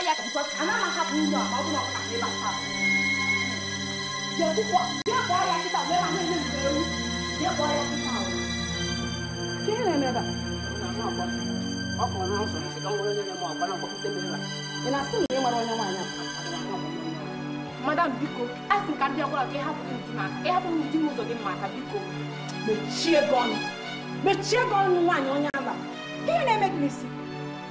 ya because ana ma happen you ma obu na ka ba ta. Ya ku kwa ya boy ya kita me ma ne ne ewu. Ya boy ya kita o. Kile me ba. Na ma ba. Oko na so se kan wo ne mo ba na ko te me ba. Ina si ni mara onye nwanya. Madam Biko, asin ka bia kwa ke hapu ntima. E hapu ntima zo de ma ka Biko. Mechie gon nwanya onye aba. Ihe na-eme gị n'isi.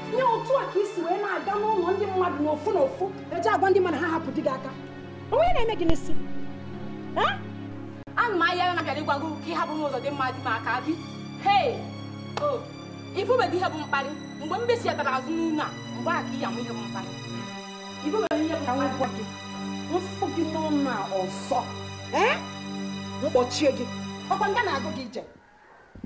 Nye otu a ka isi wee na-aga n'ụlọ ndị mmadụ n'ofu n'ofu. Eje agwa ndị mmadụ ha hapụ di gị aka. Onye na-eme gị n'isi. Ana m ahịa na bịara ịgwa gị ka ịhapụ n'ụzọ dị mmadụ ma aka bi. Hey! Oh! Ifu be ihe bụ mkparị. Mgbe m besiatara azụ n'ụlọ a, mgbe a ka ị ya nwe ihe bụ mkparị. Ifu be ihe bụ mkparị. Mfu gị n'ụlọ a ọzọ. Mkpọchie gị. Ọkwa nga na-agụ gị ije.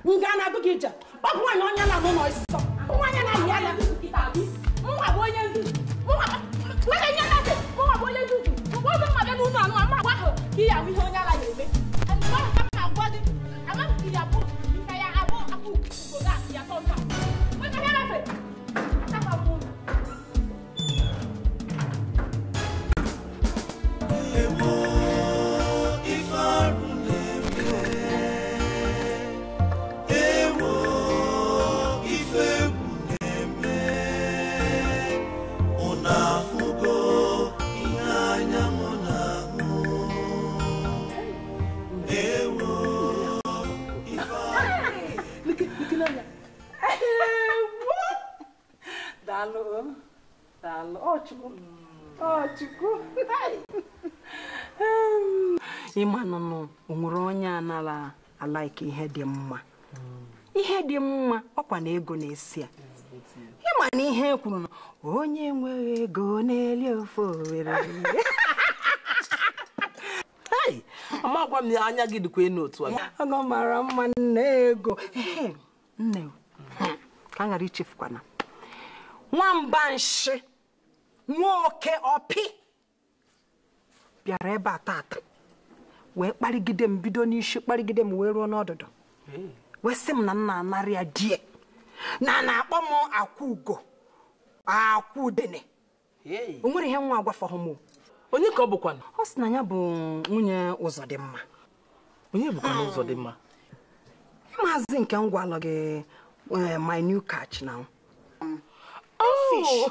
Nga na-agụ gị ije. Ọ bụ nwaanyị onye na-anụ nọ ịsọ. Nwaanyị na-ahị ya nzuzu kịta abi. Mụnwa bụ onye nzuzu. Mụnwa nye nnazi. Mụnwa bụ onye nzuzu. Mgbe oge mma bịa n'ụlọ anụ ama agwa ahụ ka ị ya ahụ ihe onye ala na-eme. Mgbe ahụ ka m na-agwa gị, amaghị ka ị ya bụ nke ya abụ akpụ ugodo a ya tọ nta. Nweta ya mefe. Achakwa m ụlọ. Ịma nọ onwere onye anara alaike ihe dị mma. Ihe dị mma ọkwa na ego na-esi ya. Ịma na ihe kwuru na onye nwere ego na-eli ofe owere. Ama gwa m anya gị dịkwa enu otu a. Ọ mara mma nne ego. Nne ka ngara ichefukwana. Nwamba nshi nwoke ọpị bịara ebe a tata wee kparịgide m bido n'isi kparịgide m wee ruo n'ọdụdụ wee sị m na nna anarị ya die na na-akpọ m akwa ugo akwa udene o nwere ihe nwa agwafọghị m. Onye ka ọ bụkwa? Ọ sị na ya bụ nwunye Ụzọdịmma. Onye bụkwa Ụzọdịmma? Maazị nke ngwa alọ gị my new catch now. Oh!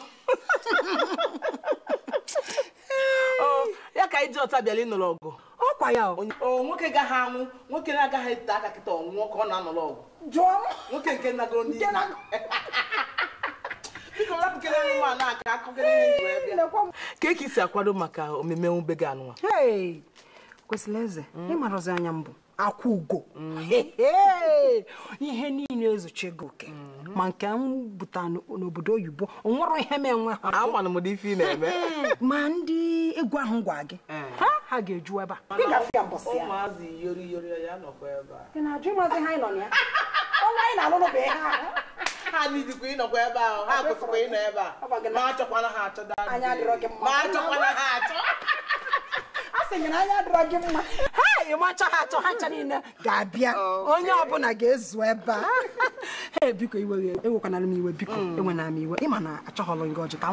Ya ka iji ọta bịala ịnụrụ ọgụ. Ọkwa ya o nwoke gaghị anwụ, nwoke na-agaghị ete aka kịta ọnwụọ ka ọ na-anụrụ ọgụ. Jụọ m. Nwoke nke nagoro n'ihu. Biko rapụkere nwa na-aka akụkere ihe ndụ ebe. Ka eke isi akwado maka omeme nwube gị anụnwa? Kwesịrị eze, ịmarazi anya mbụ akwa ugo. Ihe niile ezochego oke ma nke m buta n'obodo oyibo onwere ihe m enwe ha. Amanụ m dị ife ị na-eme. Ma ndị egwu ahụ gwa gị ha ga-eju ebe a. Ị ga-afụ ya mbọsị ya. Ụmụazị yori ya nọkwa ebe a. Ị na-ajụ ịmazi ha ịnọ ya? Ọnwa anyị na-alụrụ bụ ha. Ha nidikwa ịnọkwa ebe ahụ, ha kwesịkwa ịnọ ebe a. Ma achọkwana ha achọ dadị. Anya adịrọ gị mma. Ma achọkwana ha achọ. Asịnyere anya adịrọ gị mma. Ha ịmacha ha achọ ha ncha niile ga-abịa. Onye ọbụla ga-ezu ebe a. Biko iwe ewekwanara m iwe biko enwena m iwe. Ịma na achọghọlụ gị ọjị ka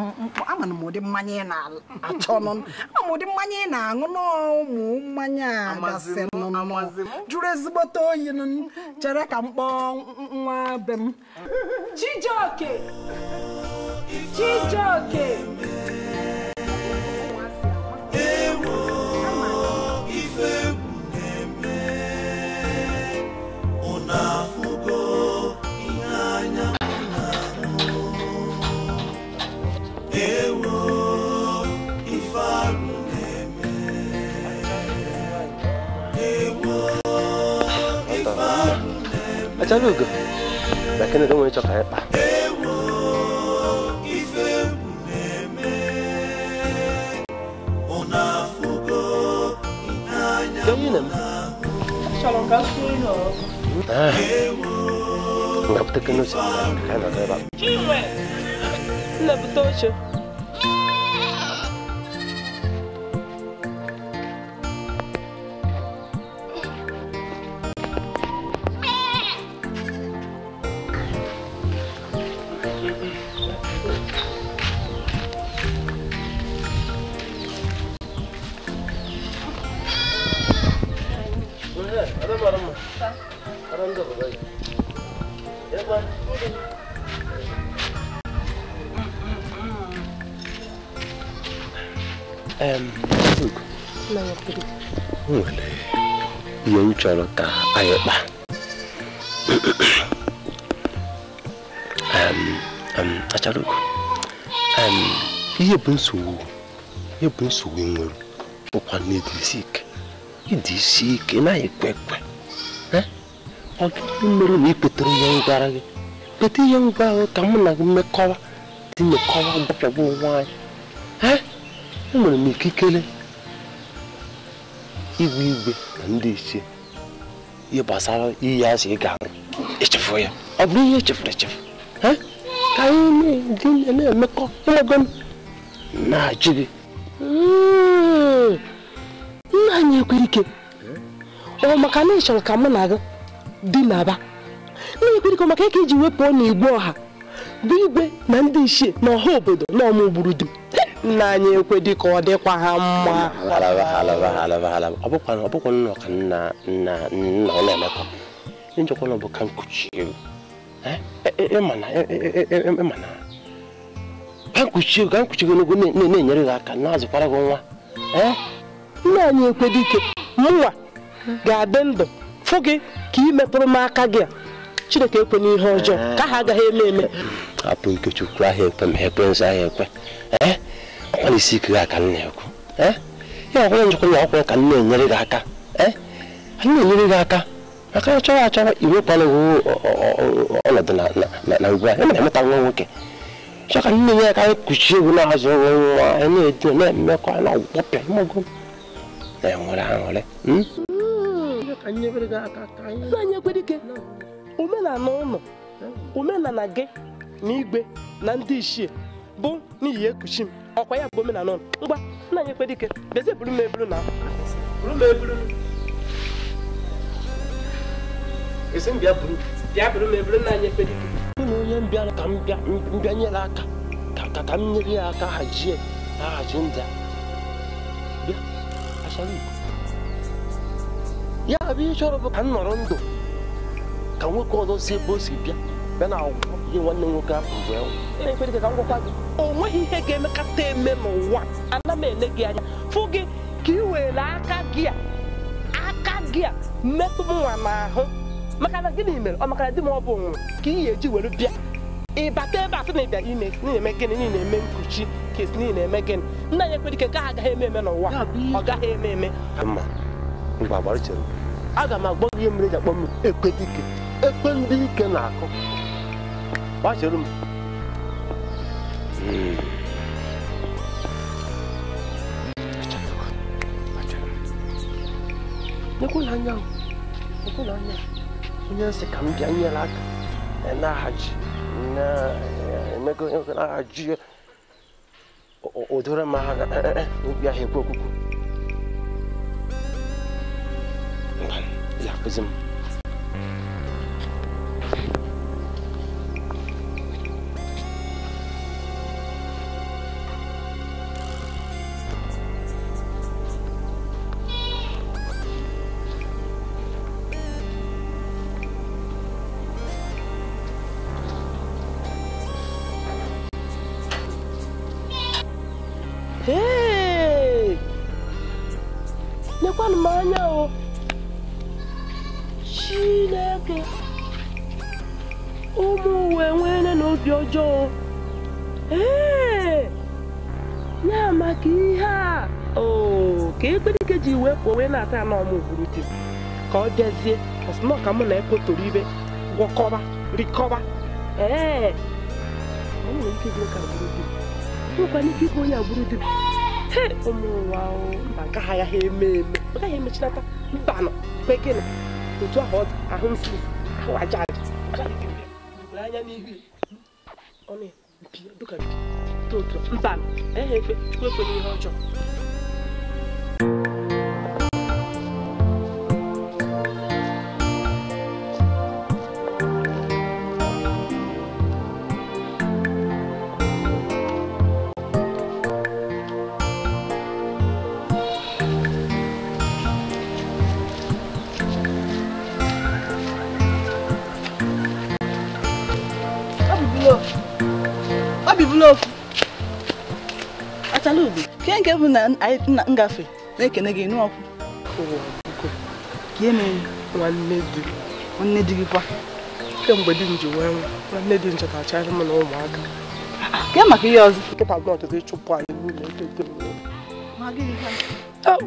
amana m ụdị mmanya ị na-achọ nọ. Ama m ụdị mmanya ị na-aṅụ n'ụmụ mmanya gasị nọ. Jụrụ ezigbote oyi nụ. Chere ka m kpọọ nwa be m. Chijioke! Achalugo, lakini ndio mwenye choka hapa. Shalom kasuino. Ngapte kenu sa kana baba. Chiwe. La butosho. Yung chọrọ ka anyị kpa Acharugo ihe bụ nsogbu nwere ụkwa ịdị isi ike na ekwe ọ gị mere na ikpetere ihe ngwara gị kpete ihe ngwa ka mụ na gị mmekọwa gbapịagbu onwe anyị enwere m ikikere igwe na ndị ichie ihe gbasara ihe azụ ị ga-arụ echefu ya ọ bụrụ ihe echefuru ka anyị na-emekọ ịmago na-achị gị nna anyị ekwere ike ọ maka na ịchọrọ ka mụ na gị dị n'aba na-ekwere ike maka ike iji wepụ n'igwe ọha bụ igwe na ndị ichie na ọha obodo na ọmụgburu dị nna anyị ekwe dị ka ọ dịkwa ha mma ọ bụkwa nnọọ ka nna ọ na-emekọ njọkwa na ọ bụ ka nkuchi ego ịmana ka nkuchi ego n'ogo na-enyere gị aka na-azụkwara gị nwa nna anyị ekwe dị ike mụnwa ga-adị ndụ fụ gị ka ị mepụrụ m aka gị a Chineke ekwe n'ihe ọjọọ ka ha agaghị eme hapụ Ikechukwu ahụ ekwe ma ekwensu ahụ ekwe ọkwa n'isi ike gị aka nna ekwu ya ọkwanye njikwa na ọkwanye ka nna enyere gị aka nna enyere gị aka maka ya chọrọ iwepụla gị ọnọdụ na ugbu a emeta nwa nwoke chọọ ka nna enye ya ka anyị kpuchie egwu na-azụ nwa anyị na-edo na-emekọ na-agbọpịa ịmago na-enwere aṅụrị anyị ekwere ike omenala ụlọ omenala gị na igwe na ndị ichie bụ n'ihi ekuchi m ọkwa ya bụ omenala ụlọ ngwa nna anyị ekwere ike bezie buru m eburu na esi mbịa buru m eburu nna anyị ekwere ike na onye mbịara ka mbịa nyere aka ka m nyere ya aka hazie ndị a bịa achara Igbo ya bụ ihe chọrọ bụ ka m nọrọ ndụ ka nwoke ọzọ si ebe o si bịa na agwụkwọ ihe nwanne nwoke ahụ bụ na-ekwere ka m gwakwa gị o nweghị ihe ga-emekata eme n'ụwa ana m ele gị anya fụ gị ka ị were aka gị a metụ m nwa n'ahụ maka na gịnị mere ọ maka na di m ọ bụ nwụrụ ka ị ga-eji were bịa ịbata ebe a sị na ịbịa na-eme gịnị na-eme nkuchi ka esi na-eme gịnị nna anyị ekwere ike ka ha agaghị eme n'ụwa ọ gaghị eme aga m agba gị ihe mere eji akpọ m ekwe dike ekwe ndị ike na-akụ gbachere m ekwela anya onye nsị ka m bịa nyere aka na-ahaji na-ahaji ụdịrị m agha obi ahụ ekwe okwukwu ya kụzi m nekwanụ m anya o Chineke ụmụ uwe nwere n'obi ọjọọ ya maka ihe a ka ekperike ji wepụ onwe na-ata ya n'ọmụ ugburu dị ka ọ bịazie ọsịnọ ka mụ na ekpotoro ibe gwọkọba rikọba o nwere ike ịbụ ka gburu dị nwekwana ike ịbụ onye agburu dị ụmụ ụwa mba nke ha ya ha eme ọ gaghị emechinata mba nọ kwe gịnị otu ahụ ahụ nsị ahụ aja anya n'ihu ọ na-ebi dịka otu mba ekwe n'ihe ọjọọ Achalugo, ke nke bụ na ngafe na-ekene gị n'ọkụ. Ka eme nwanne di gị kwa. Kemgbe di m ji wee nwa, nwanne di m chetachara m na ụmụaka. Ke maka ihe ọzọ? Nkịta gị ọtụtụ ịchụpụ anyị n'ụlọ ekete m. Ma gịnị ka?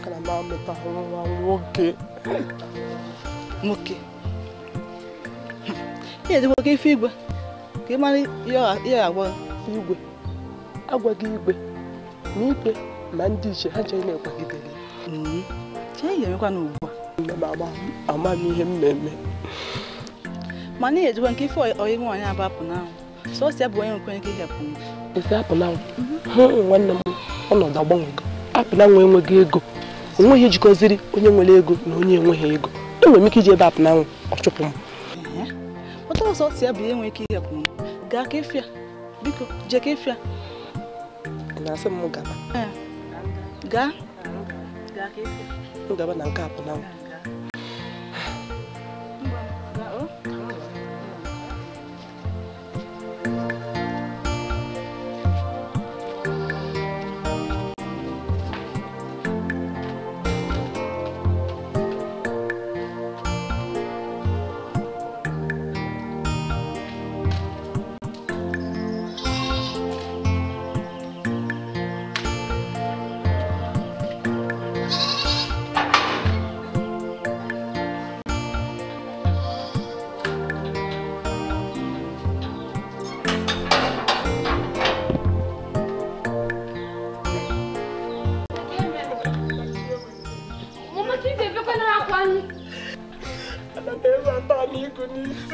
Kana m amụta nwa nwoke. Nwoke. Ihe dịkwa ka ife igwe. Ka ị mara ihe agwa igwe. Agwaghị igwe na ikpe na ndị iche ha nche na-ekwagidere. Che ihe emekwa n'ugbu a. Nne m ama m ihe m na-eme. Mana ihe dịkwa nke ife onye nwaanyị abapụ n'ahụ. Sọsọ bụ onye nkwenye ka ihe pụrụ. Ese apụ n'ahụ. Nwanne m ọnọdụ agbanwego. Apụ na nwa enweghị ego. Onweghị ejikọziri onye nwere ego na onye enweghị ego. Enwere m ike iji ebe apụ n'ahụ ọchụpụ m. Ọtọ ọsọ si bụ ihe nwere ike ihe pụrụ. Gaa ka efia. Biko, jee ka efia. Na-asị m gaba. Gaa ka efia. M gaba na nke apụ n'ahụ.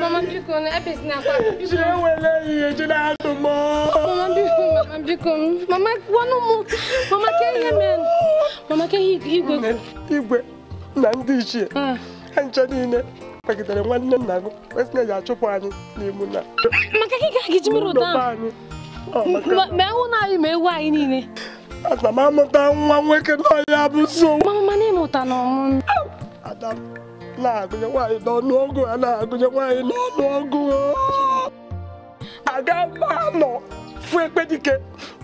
Mama biko na ebesi na kwa biko. Wele iye jina tumo. Mama biko. Mama wanu mu. Mama ke yemen. Mama ke igwe. Igwe na ndị ichie. Ha ncha niile kwagidere nwanne nna gị. Kwesị na ya achụpụ anyị n'imu na. Maka ke ga gị jimiro da. Me hu na anyị me ewu anyị niile. Ana m amụta nwa nwoke na ya bụ so. Mama na ịmụta na ọmụ. Adam na-agụnye nwaanyị n'ọnụ ọgụ a na-agụnye nwaanyị n'ọnụ ọgụ. Aga m anọ fụ ekpe dike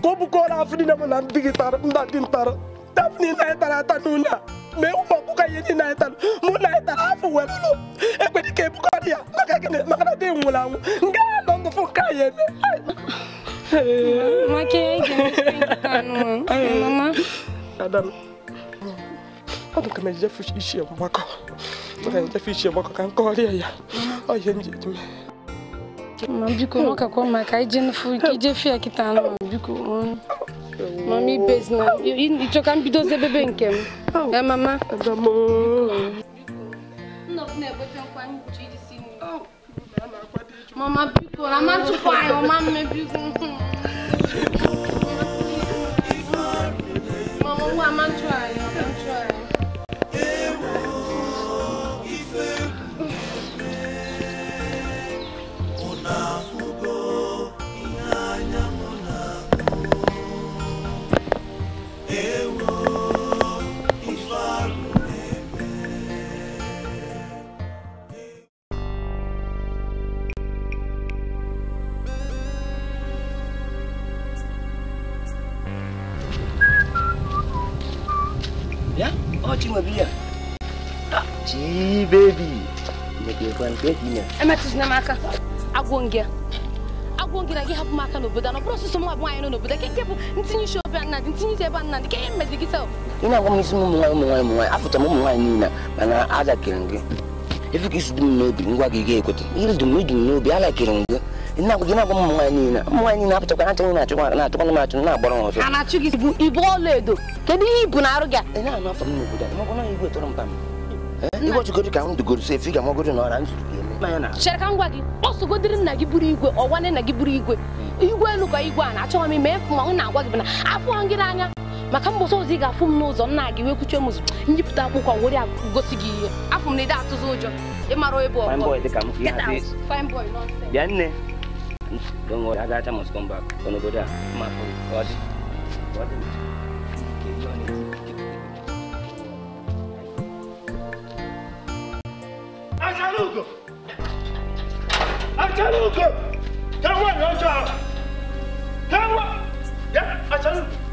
ka ọ bụkọrọ afọ niile m na ndị gị tara ndị dị ntara. Dapụ niile anyị tara ata n'ụlọ a. Mee ụmụ ọkụkọ ihe niile anyị tara. Mụ na anyị tara afọ were ụlọ. Ekpe dike ebukọrọ ya maka gịnị maka na dị nwụrụ anwụ. Nga nọ ndụ fụ nke anyị eme. Mama ke Mama. Adam. Ọ dị ka m ejefe isi mgbakọ. Maka ejefe isi mgbakọ ka m kọrịa ya. Ọ ihe m ji eji mee. Mama biko maka kwa maka ije nfu ije fia kita no biko. Mami bezna. Ichoka mbido zebebe nke m. Mama. Adamo. No ne bote kwa nchi iji sini. Mama biko na mantu kwa yo mama biko. Mama wa mantu ayo mantu ayo. Ya, oh cuma dia. Ci baby. Nake kwan keki ne. Emetis na maka. Agwongia na gi hapu maka no boda no process mo abun ayo no boda keke bu ntinyi show be na ntinyi se ba na ke mezi gi self. Ina kwa misimu mwa afuta mo mwa nina mana aza kiringi. If you kiss dum no bi ngwa gi ge kote. Ili dum no bi ala kiringi. Ina kwa mwa nina afuta kwa ntina na chukwa na to na chu na gboro ho. Ana chu gi bu ibo ledo. Kedu ibu na aru ga? Ina na fa mo boda. Mo kono igwe to mpam. Igwe chukodi ka ndu goru se fika mo goru no ra nsu gi. Shereka ngwa gị ọsụgodiri nna gị buru igwe ọwane na gị buru igwe elu ka igwe a na-achọghị m ime efu ma ọ na-agwa gị bụ na afọ gị n'anya maka mbọsọ ozi ị ga-afụ m n'ụzọ nna gị wee kwuchie m ụzọ nyipụta akwụkwọ were gosi gị ihe afọ m na ide atụzụ ụjọ ịmara ebe ọbụla. Fine boy dị ka m fine boy nonsense. Bịa nne. Don't worry, Agacha must come back. Onobodo a ma fọ God. Achalugo! Achalugo! Come on, Achalugo! Come on! Yeah, Achalugo!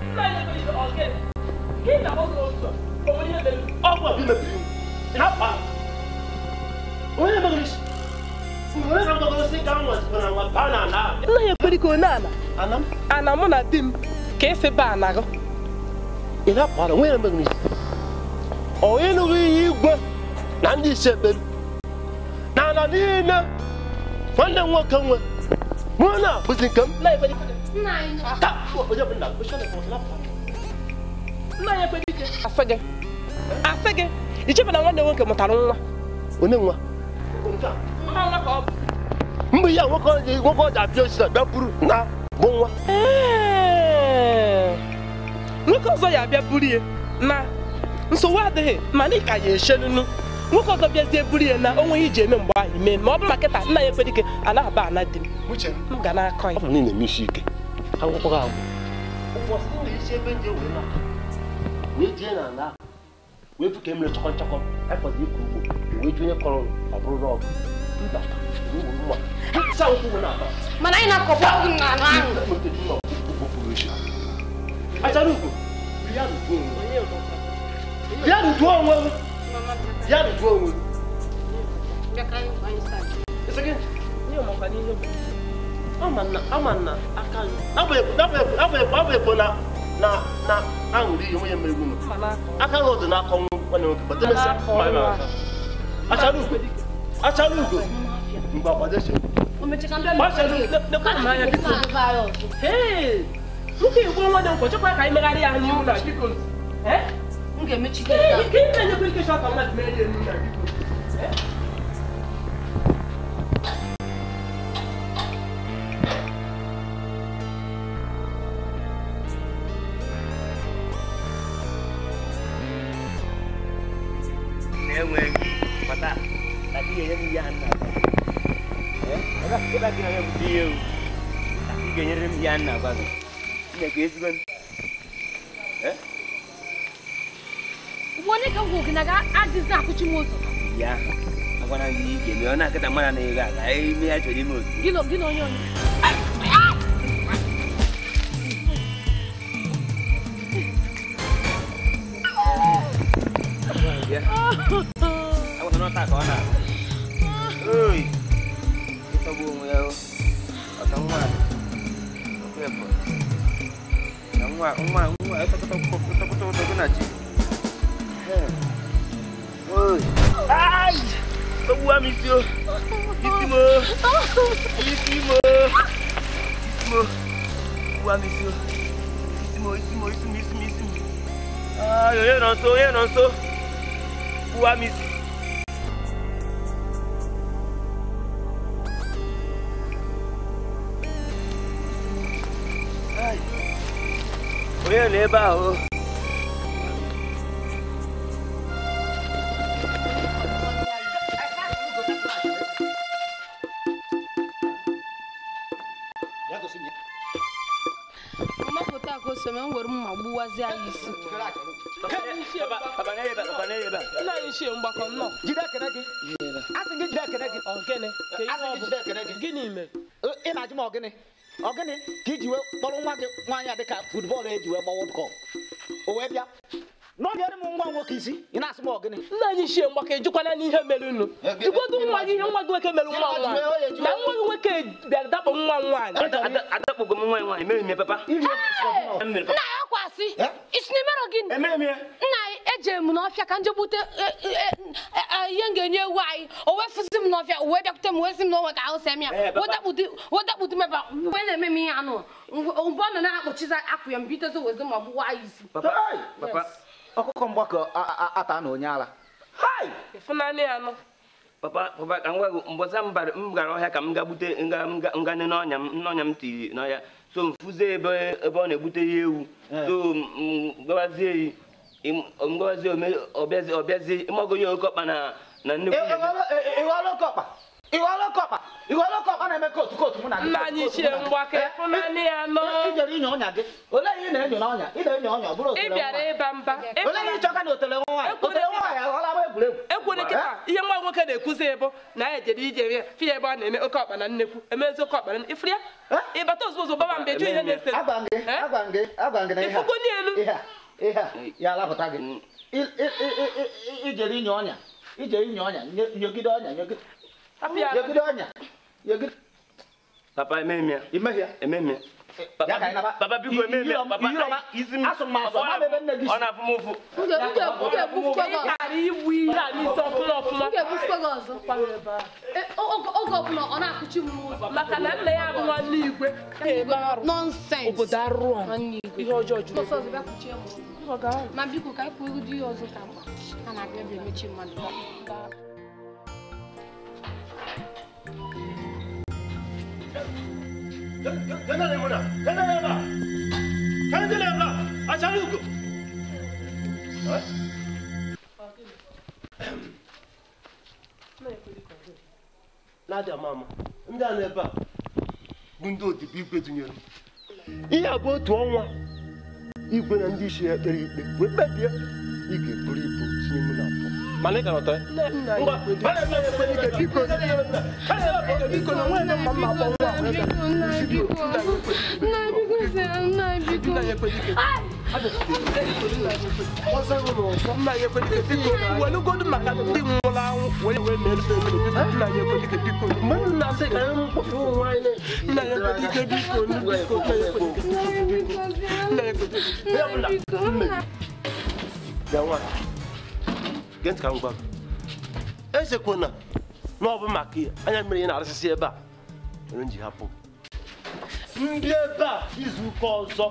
Afege, ichebe na nwanne nwoke mụtara nwa. Onye nwa? Mgbe ya nwoke ọja abịa osisi abịa buru na bụ nwa. Nwoke ọzọ ya abịa buru ya na nsogbu adịghị mana ị ka ya eshenunu. Nwoke ọzọ bịazie buru ya na onwe iji eme mgbe ahụ ime ma ọ bụ maka nna ya ekpedike anaghị ana di m. M ga na-akọ ya. Ọ bụ niile eme isi ike. Akwụkwọ gị ahụ. Ụbọchị m na-esi ebe nje wee na wee jee na ala wee fu ka emere chọkọ afọzi ịkụ ugbo wee ju onye kọrọ ọ bụrụ rọgụ mba mma sa ụkwụ na-ata mana anyị na-akọbụ ọgwụ na anụ ahụ achara ugwu ya rujuo onwe ama na aka abụ ekpo na aṅụrị ihe onye mere unu aka ha ọdụ n'aka ọnwụ nwanne nwoke achara ugo mgbe akwadeche nwoke igbo nwanne nkwo chekwa ka anyị megharị ya n'ihu na biko ike na-enyekwa ike shọka mmadụ mere ya elu na biko Wani ka go gina ga adis na kuchi mozo. Ya. Agora ni ke me ona ka tamana ne ga ai me ya chori mozo. Gino onyo. Ya. Aku no ta ko na. Oi. Ito bu mo ya. Atangwa. Opo. Ngwa ito na chi. Oi. Ai! Odogwu amisio. Isimo. Amisio. Isimo. Ah, yo no so. Amisi. Ai. Oye leba o. Ogene kijiwe kpọrọ nwa gị nwaanyị dịka football ejiwe gba World Cup. O wee bịa. N'oge m nwa nwoke isi, ị na-asị m ogene. Nna anyị shie mgbaka ejikwana n'ihe mere unu. Jikwodu nwa gị ihe nwa gị nwoke mere nwa nwa. Na nwa gị nwoke bịara dapụ nwa nwaanyị. Adakpụgo m nwaanyị mere m papa. Nna ya kwasị. Isi n'imero gị. Nna eje m n'ọfịa ka njebute ihe ga-enye ewu anyị. O wee fụzi m n'ọfịa, o wee bịakwute m wee sị m na o nweta ahụ sem ya. Wodakputu mebe wee na-eme m ihe anụ. Mgbe ọ nọ na-akpọchiza akwụ ya mbitezo wezi ma gbuwa anyị isi. Papa. Ọkụkọ mgbakọ ata na onye ala. Hai! Ịfụnanị ya nọ. Papa, ka m gwa gị mbọsa m gara ọhịa ka m ga bute ngane n'ọnya m tiri n'ọhịa. So mfuze ebe ọ na-egbute ya ewu. So mgbawazie ọbịazie ịmago ya oke ọkpa na nnukwu. Ịghọrọ oke ọkpa? Iwalo kopa na make coat mu na. Na nyi che ngwa ke funani ya no. Ijeri nyo onya ge. Ole yi na enyo na onya, ide enyo onya buru otele. Ibiara eba mba. Ole yi choka na otele nwa. Otele nwa ya ola ba egwuregwu. Ekwere kita ihe nwa nwoke na-ekuzi ebo na ejere ije ya fi ebe a na-eme oke ọkpa na nnekwu emezi oke ọkpa na ifria ịbata ozugbo baba mbe ju ihe na-ese agbange na ihe ifugo ni elu ihe ya lapụta gị ijeri nyo onya nyogide onya nyogide onya nyogide papa ememia ememia Papa biko ememia papa izim asụmasụ ma bebe nne gị ọ na-afụ m ụfụ oge ọbụla ọ na-akụchi m n'ụzọ maka na nna ya bụ nwanne igwe nọnsens obodo arụ ihe ọjọọ juru ma biko ka anyị kwuo ụdị ihe ọzọ ka mkpa a na-abịa ebe emechi mmadụ na-adịa mama ndị a na-ebe a bụ ndị odibo igwe dunyere ihe a bụ otu ọnwa igwe na ndị isi ya kpere ikpe wee kpebie ị ga-eburu ibu tinye mụ na mpụ mana ị gara ọtọ welugodu maka ndị nwụrụ anwụ wee mere nna ya ekwedike biko mgbe m na-asị ka anyị mkpọpụ nwaanyị nna ya ekwedike biko Gent ka ngwa esekwana na ọ bụ maka anya mere ihe na-arụsịsị ebe a mere nji hapụ ndị ebe a izu ụka ọzọ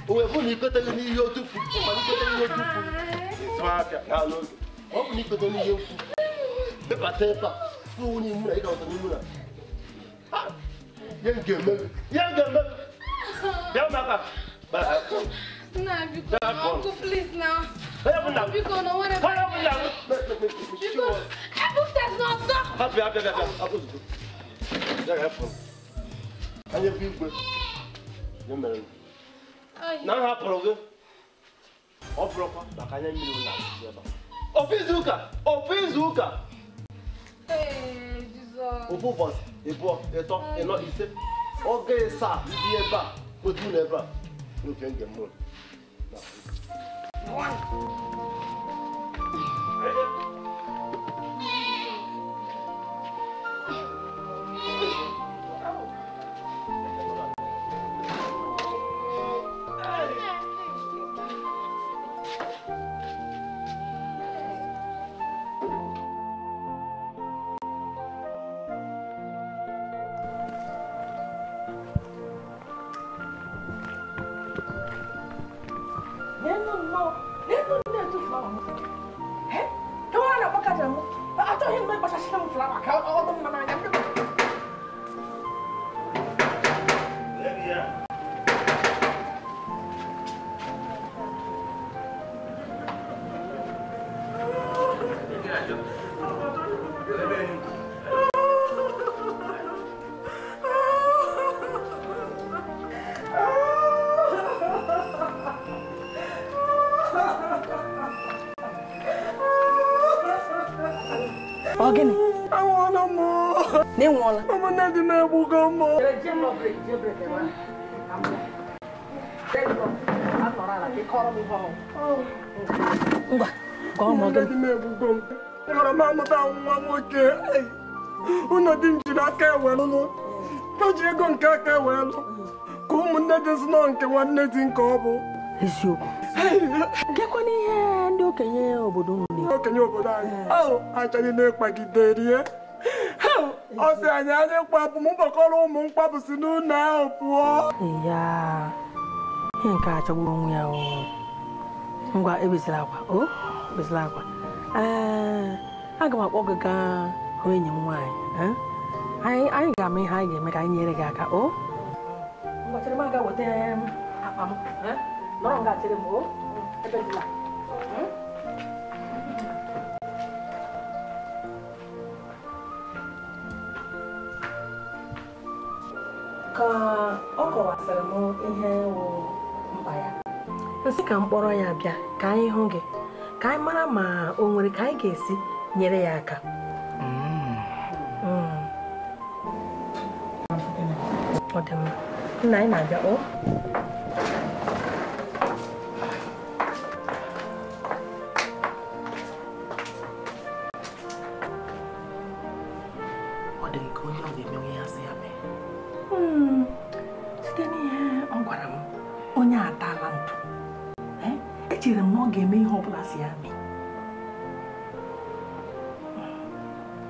o wee bụ na ikoteghị n'ihe otufu ma ikoteghị n'ihe otufu ịzụahịa na n'oge ọ bụ na ikote n'ihe mfu bebata ebe a fụ n'imu na ịga ọtọ n'imu na ihe m ga-emebi bịa maka Nah, because uncle, please now. Because no one ever. Because that's not so. Happy. And you feel good. You marry. Now have program. Offer like I am million. Ofizuka. Hey, Jesus. Opo boss. Ebo. Eto. Eno ise. Okay, sir. You be eba. Go do never. No can get more. Ogini. I want more. They want. I'm not the man who go more. Gekwana ihe ndị okenye obodo unu okenye obodo anyị achọghị na-ekpagidere ọ sị anyị mkpapụ m gbakọrọ ụmụ mkpapụ si n'ụlọ ahụ pụọ ya ihe nke a chọgburu onwe ya ngwa ebezila akwa ebezila akwa aga m akpọ gị gaa hụ enyi m nwaanyị anyị ga-ama ihe anyị ga-eme ka anyị nyere gị aka ngwa chere m aga weta akpa m nọrọ nga chere m ebezila nsị ka mkpọrọ ya bịa ka anyị hụ gị ka anyị mara ma o nwere ka anyị ga-esi nyere ya aka. Ọ dị mma. Nna anyị na-abịa. Ọ dị nke onye ọ ga-emenwe ya sị ya mee. Site n'ihe ọ gwara m, onye atala ntụ. Echere m na ọ ga-eme ihe ọ bụla si ya mee.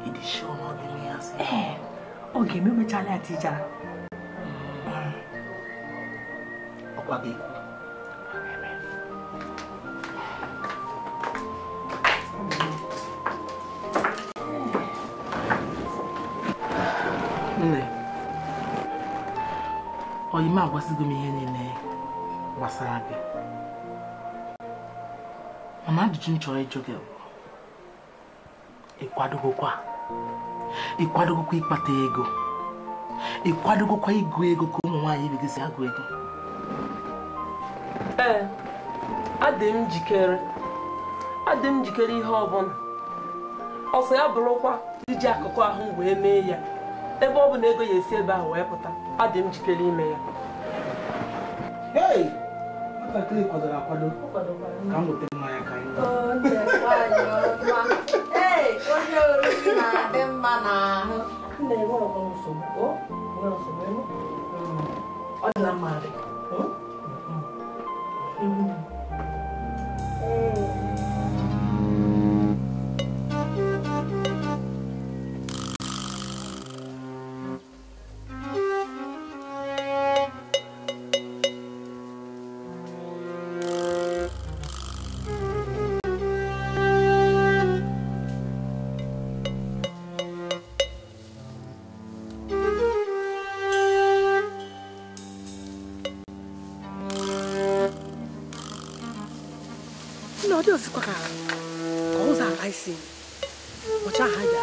Ịdị sure na ọ ga-eme ya sị ya? Ọ ga-eme mechala ya tijara. Ọkwa gị. Nne, oyime agwasịgo m ihe niile gbasara gị. Mana ajụjụ m chọrọ ịjụ gị bụ, ịkwadogokwa ịkpata ego, ịkwadogokwa ịgụ ego ka ụmụ nwaanyị ibe gị si agụ ego? Adị m njikere ihe ọbụla. Ọsọ ya bụrụkwa iji akụkụ ahụ wee mee ya. Ebe ọ bụ na ego ya esi ebe ahụ wee pụta, adị m njikere ime ya. Nwatakịrị kwadoro akwado ka m weta mmanya ka anyị. Onye oriri na-adị mma n'ahụ. Nna ya nwere nsogbu. Ọ dị na mmadụ. Dios kwa ka uza alaisi wacha haja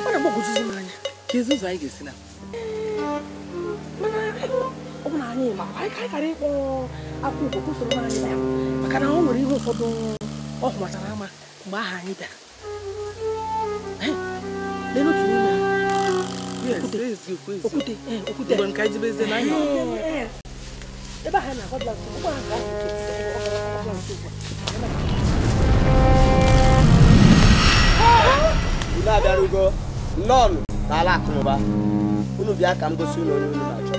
para bogo zuzu manya Kezuzu anyị ga-esi na mana ọ bụ na anyị ma kai kare ko akụ ko kusoro na anyị maka na ọ nwere ihe ụfọdụ ọ hụmatara ama mgbe aha anyị bịara lelo tụrụ na okwute mgbe nke anyị jibeze na anyị ebe ha na hodla ụgbọ ha unu abịarugo nnọọnụ n'ala akụnụba unu bịa ka m gosi unu onye unu na-achọ.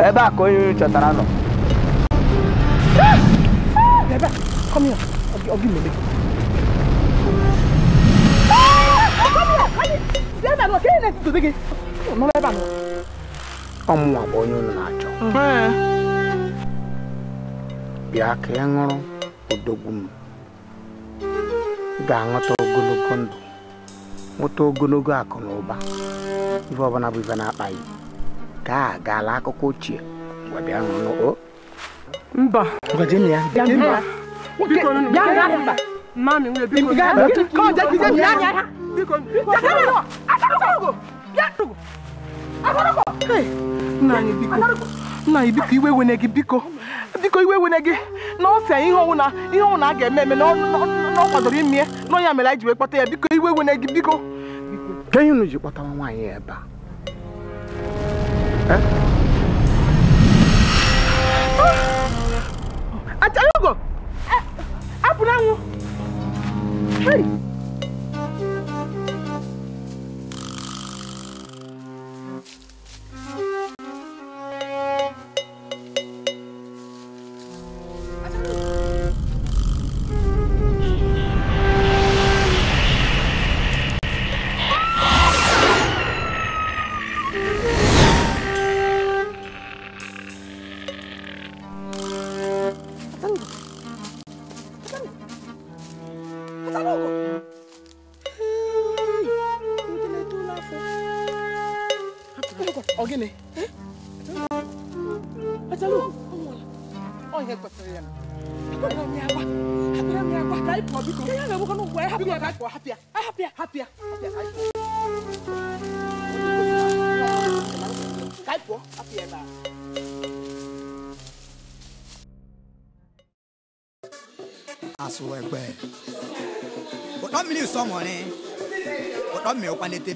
Ebe a ka onye unu chọtara nọ. Ebe come here. Ogi mele. Ya na no ke na tutu gị. No ebe no. Ọmụnwa bụ onye unu na-achọ. Bịa ka ị ṅụrụ odogwu m. Ga-aṅụta ogologo ndụ. Nweta ogologo akụ na ụba. Ife ọbụla bụ ife na-akpa ya. Ka gala akụkọ ochie wabịa ṅụrụ mba gwajem ya bịa mba mami nwere biko ka je kize mi anya biko nna anyị biko iwe wene gị biko iwe wene gị na ose ihe ọnwụ na a ga-eme na ọ kwadoro ime na ya mere anyị ji wee kpọta ya biko iwe wene gị biko ka ihe unu ji kpọtawa nwaanyị ebe a Atalugo. Apurango. Hey.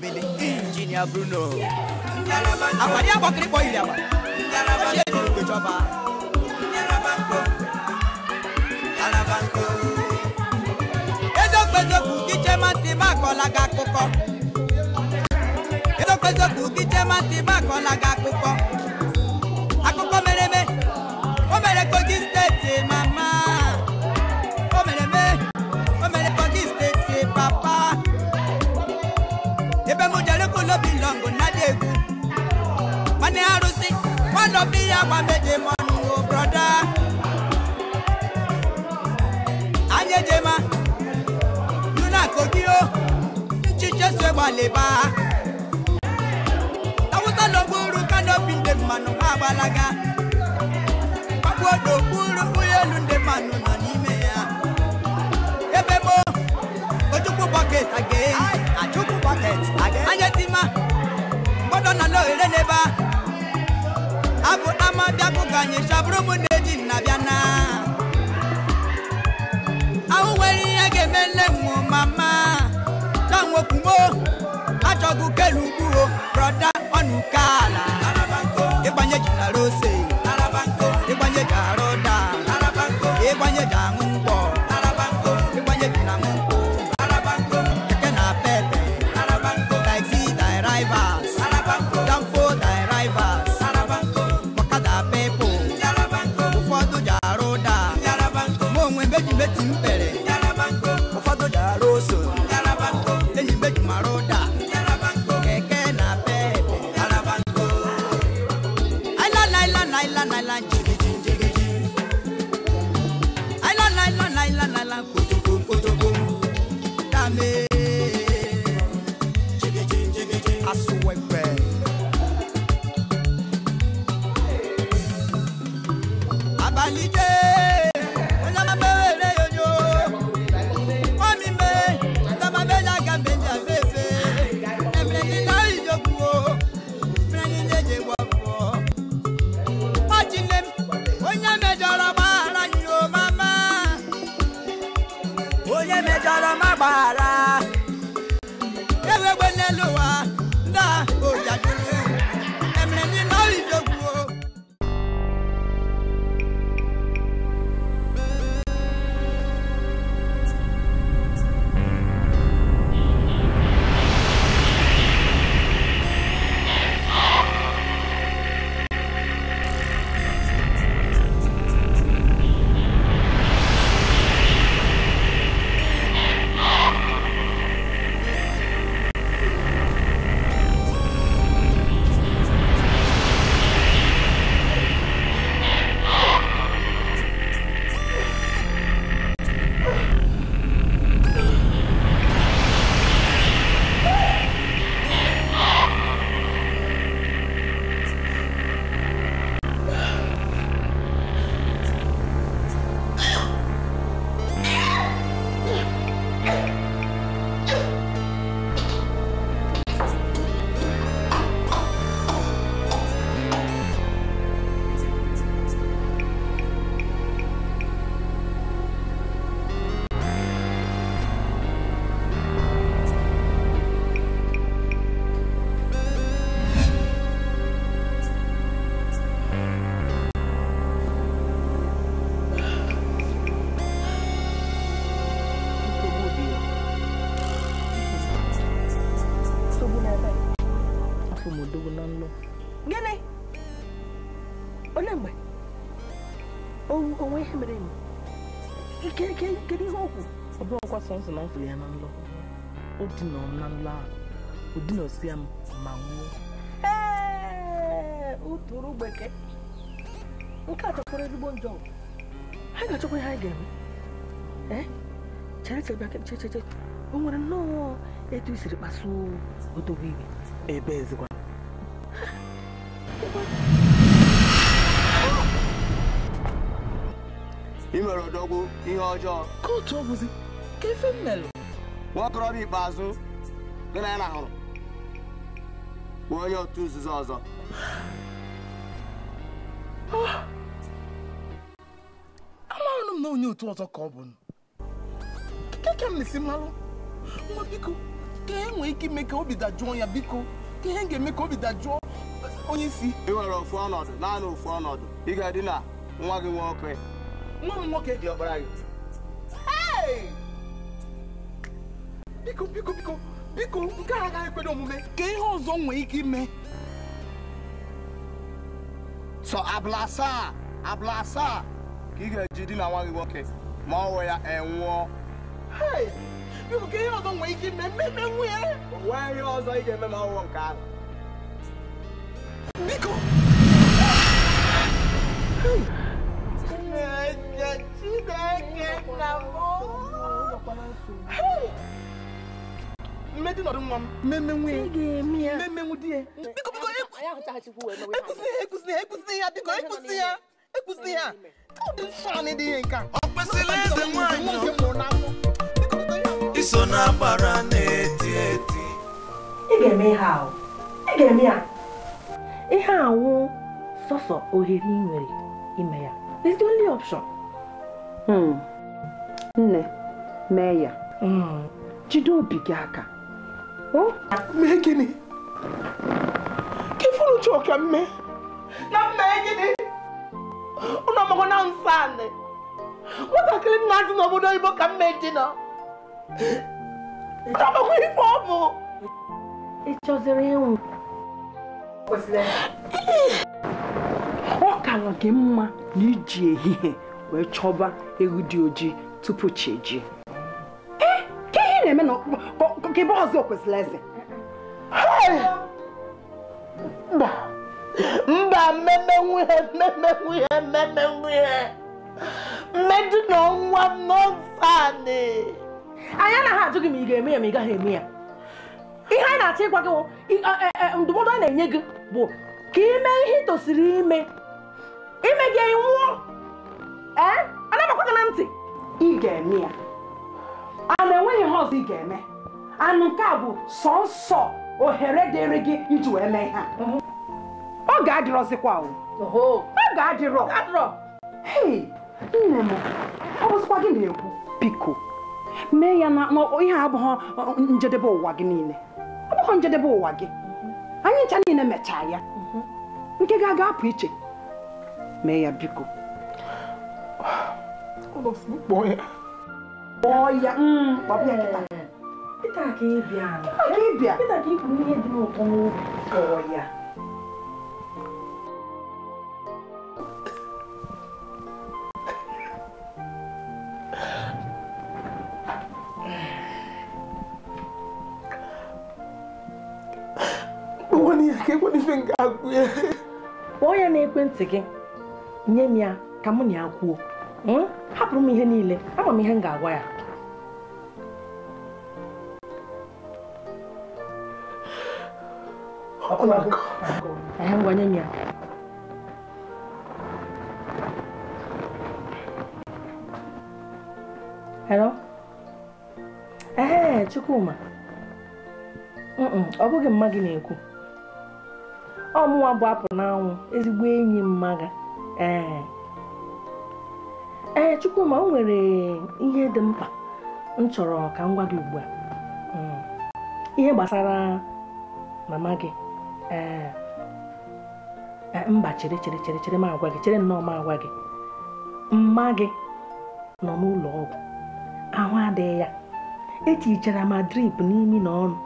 Engineer Bruno. Abadi abokiri boy ile aba. Ṣé ni ìjọba? Alabanko. Ezogbezoku kije mati makolaga koko. Ezogbezoku kije mati makolaga koko. Akoko mereme. O mere Kogi State mama. O mereme. O mere Kogi State papa. Ebe mo jare ko lo belong na degu. Mane arusi, one of the aba meje monu o brother. Anye jema. Nuna Kogi o. Nchiche se waleba. Awuta lo guru kano binde manu abalaga. Papo do guru uyelu nde manu na nime ya. Ebe mo Ojukwu bucket again. Ojukwu bucket again. Anyetima. Mbodo na lo ere neba. Abu ama bia ku ganye shabru mu neji na bia na. Awu weri ege mele mu mama. Tanwo kumo. Achogu kelugu o. Brother onukala. Arabanko. Igbanye jina rose. Arabanko. Igbanye jaroda. Arabanko. Igbanye jamungbo. Arabanko. Igbanye jina mungbo. Ewe gbeneluwa nda o jaju afọ m Odogwu na nlọ. Gịnị? Onye mgbe? Onwe ihe mere m. Kedu ihe okwu? Ọ bụ ọkwa sọnsọ na mfụrụ ya na nlọ. O dinọ m na nlọ ahụ. O dinọsịa m ma nwụọ. Uturu gbeke. Nke a chọkwara ezigbo njọ. Ha ga-achọkwa ihe anyị ga-eme. Chere. O nwere nnọọ etu isiri kpasuo Odogwu iwe. Ebe ezigbo. I mere Odogwu ihe ọjọọ. Ka otu ọ bụzi, ka efe m melụ. Nwakorobịa ikpeazụ gị na ya na-ahụrụ bụ onye otu nzuzo ọzọ. Amaghị m na onye otu ọzọ ka ọ bụ. Ka m na-esi mmalụ. Nwa biko, ka e nwee ike ime ka obi dajụọ ya biko. Ka ihe ga-eme ka obi dajụọ onye isi. I nwere ofu ọnọdụ, naanị ofu ọnọdụ. Ị ga-edina nwa gị nwoke. Nwa m nwoke dị ọkpara gị. Biko, nke a agaghị ekwedo omume. Ka ihe ọzọ nwee ike ime. Sọ abụla asaa ka ị ga-eji di na nwa gị nwoke ma ọ wụ ya enwụọ. Biko, ka ihe ọzọ nwee ike ime mmemme nwunye. Nwee ihe ọzọ ị ga-eme ma ọ wụ nke ahụ. Biko. Mmedi nọdụ nwa m. Mmemme nwunye. Mmemme nwudie. Biko, ekwusi ya biko, ekwusi ya. Ọ dị nsọ anyị dị ihe nke a. Ọ kwesịrị eze nwanyị iso na agbara na-eti eti. Ị ga-eme ihe ahụ. Ị ga-eme ya. Ihe ahụ sọsọ ohere ị nwere ime ya. It's the only option. Nne, mee ya. Jide obi gị aka. Mee gịnị? Ka ifuru chọọ ka mme? Na mee gịnị? Ụnụ ọmụgwọ na nsọ anị. Nwatakịrị m na-azụ n'obodo oyibo ka mme dị nọ. Ọmụgwọ ife ọ bụ. Ị chọziri ịnwụ. Ọ kara gị mma na iji ehihie wee chọba ewu dị ojii tupu chi ejie. Ka ihe na-eme na ka ebe ọzọ kwesịrị eze. Mba, mmemme nwunye. Mmedu na nwa m n'ọsọ anị. Anyị anaghị ajụ gị ma ị ga-eme ya ma ị gaghị eme ya. Ihe anyị na-achọ ịgwa gị ndụmọdụ anyị na-enye gị bụ ka ime ihe ị tosiri ime. Ime gị nwụọ. Anabakwa gị na ntị. Ị ga-eme ya. Ana enweghị ihe ọzọ ị ga-eme. Anụ nke a bụ sọnsọ ohere dịrị gị iji wee mee ha. Ọ ga-adịrọzikwa o. Ọ ga-adịrọ. Nne m, ọ bụzikwa gị na-ekwu. Biko, mee ya na ihe abụghị njedebe ụwa gị niile. Ọ bụghị njedebe ụwa gị. Anyị ncha niile mechaa ya. Nke ga-aga apụ iche. Mee ya biko. Kpọọ ya. Kpọọ ya kịta. Kịta ka ị bịa. Kịta ka ị kwuru ihe dị n'ụtọ n'obi. Kpọọ ya. Kpọọ ya n'ekwentị gị. Nye m ya ka mụ na ya kwuo. Hapụrụ m ihe niile. Ama m ihe m ga-agwa ya. Ngwa nye m ya. Hello? Chukwuma. Ọ bụghị mma gị na-ekwu. Ọ mụnwa bụ apụ n'anwụ, ezigbo enyi mma gị. Chukwuma, o nwere ihe dị mkpa m chọrọ ka m gwa gị ugbu a. Ihe gbasara mama gị. Mba, chere ma agwa gị, chere nnọọ ma agwa gị. Mma gị nọ n'ụlọ ọgwụ. Ahụ adịghị ya. Etichara ma drip n'imi na ọnụ.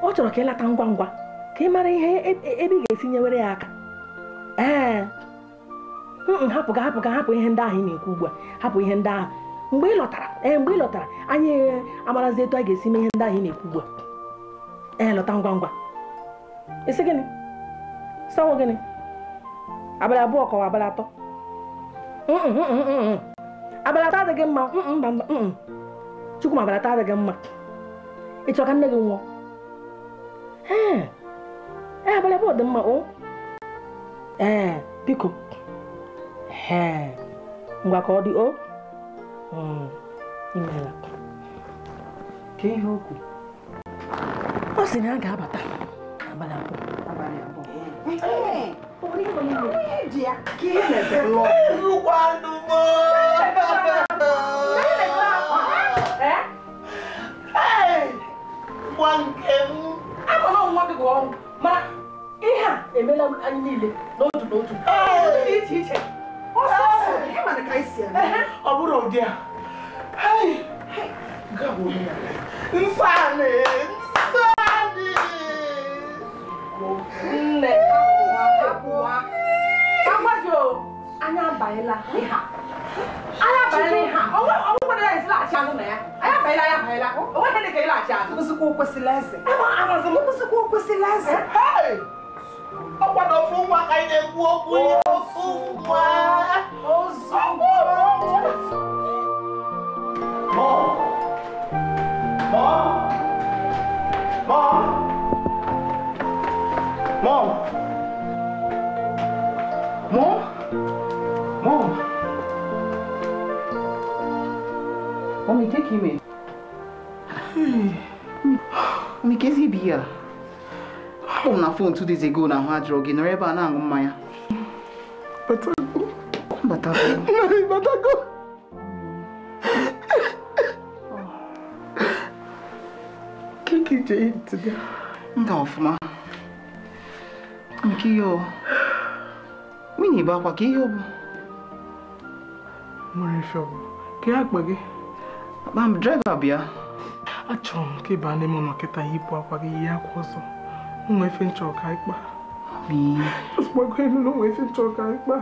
Ọ chọrọ ka ịlata ngwa ngwa ka ị mara ihe ebe ị ga-esi nyewere ya aka. Hapụ ihe ndị ahụ ị na-ekwu ugbu a. Hapụ ihe ndị ahụ. Mgbe ị lọtara anyị amarazi etu a ga-esi mee ihe ndị ahụ ị na-ekwu ugbu a. Lọta ngwa ngwa. Isi gịnị? Sawo gịnị? Abalị abụọ kọwa abalị atọ. Abalị atọ adịghị mma. Chukwu, abalị atọ adịghị mma. Ị chọrọ ka nne gị nwụọ? Abalị abụọ dị mma. Biko. Ngwa ka ọ dị o. Imeela. Ka ihe okwu. Ọ sị na a ga-abata abalị abụọ. Mana ihe a emela anyị niile n'otu iche iche. Ọ bụrụ ụdị a. Nsani. Nne, anya abaghịla ihe a. Ọnwụkwara ya esi laghachi azụ na ya. Anya abaghịla. O nweghị dị ka ị laghachi azụ. Kwụsịkwa okwesịla eze. Amazị m kwụsịkwa okwesịla eze. Ọ kwado ofu nwa ka ị na-ekwu okwu ya ofu nwa. Mommy, take him in. Me kezi biya. I'm na phone 2 days ago na ha drug in reba na aṅụ mmanya. Batago. Kiki je today. Nga ofuma. Mkiyo. Mini ba kwa kiyo. Mori shobo. Ki akpa gị? Bam driver bịa. Achọrọ m ka ịba n'ime ụlọ kịta yipụ akwa gị ihe akwa ọzọ. Nwa efe nchọ ka ịkpa. Ozugbo elu na nwa efe nchọ ka ịkpa.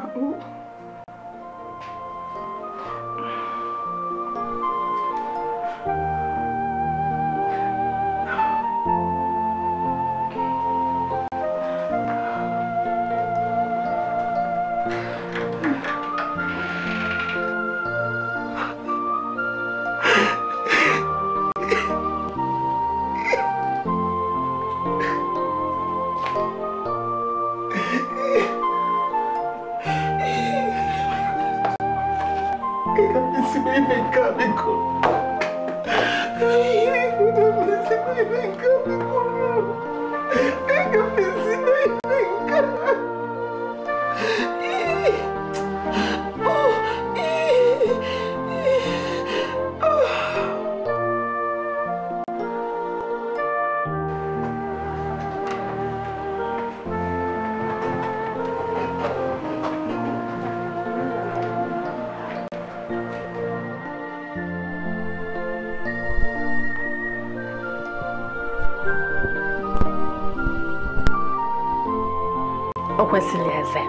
O kwesịrị eze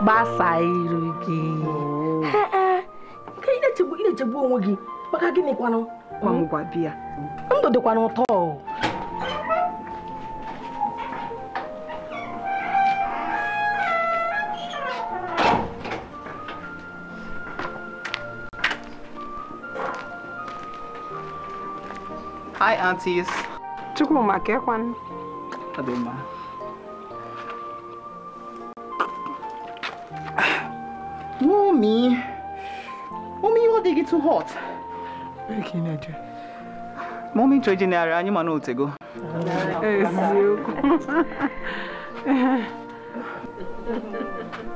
gbasa iru gị. Ka ị na-echegbu onwe gị maka gịnị kwanụ? Ngwa bịa. Ndụ dịkwa n'ụtọ. Hi, aunties. Chukwuma, ka ekwan. Adema. Mommy, you want to get too hot? Mommy, changing the area, you man know to go.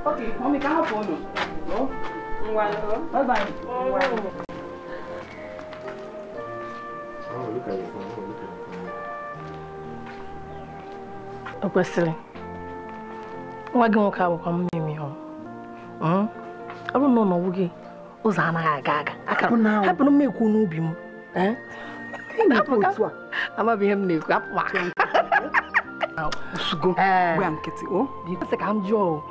Okay, mommy, come up on you. No? Bye bye. Oh, look at it. O kwesịrị nwa gị nwoke abụkwa mmemme ọ bụrụ na ọnọwụ gị ụzọ anaghị aga hapụrụ m ekwu n'ubi m amaghị ihe m na-ekwu apụ Usugo. Gwa nkịtị o. Biko ka m jụọ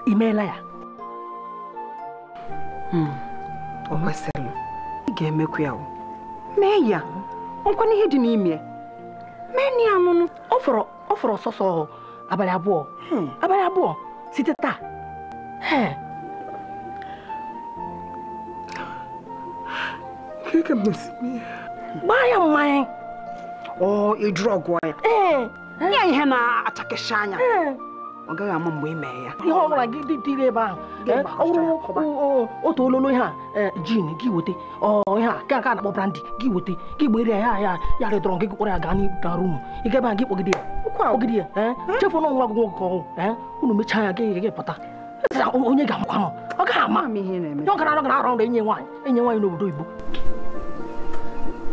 imeela ya. O kwesịrị. Ị ga-emekwa ya o. Mee ya. Nkwana ihe dị n'ime. Mee ni anụnụ. Ọ fọrọ sọsọ abalị abụọ. Abalị abụọ site taa. Kike mesimi. Gbaa ya mmanya. Ị drọgụ ya. Ya ihe na-achakesha anya. Ọ gaghị ama mgbe ị mee ya. Ihe ọbụla gị dị ebe ahụ. Otu ololo ihe a gin gị weta. Ihe a ka a na-akpọ brandy gị weta. Gị gbere ya rịdọrọ gị kpọrọ ya gaa na rumu. Ị gaba gị kpọgide ya. Kpọgide ya. Chefu na nwa gị nwoke ọhụụ. Unu mechaa ya gị pụta. Onye ga-amakwa ọ ga-ama ihe na-eme. Ọ gara arụ ọrụ enye nwaanyị n'obodo Igbo.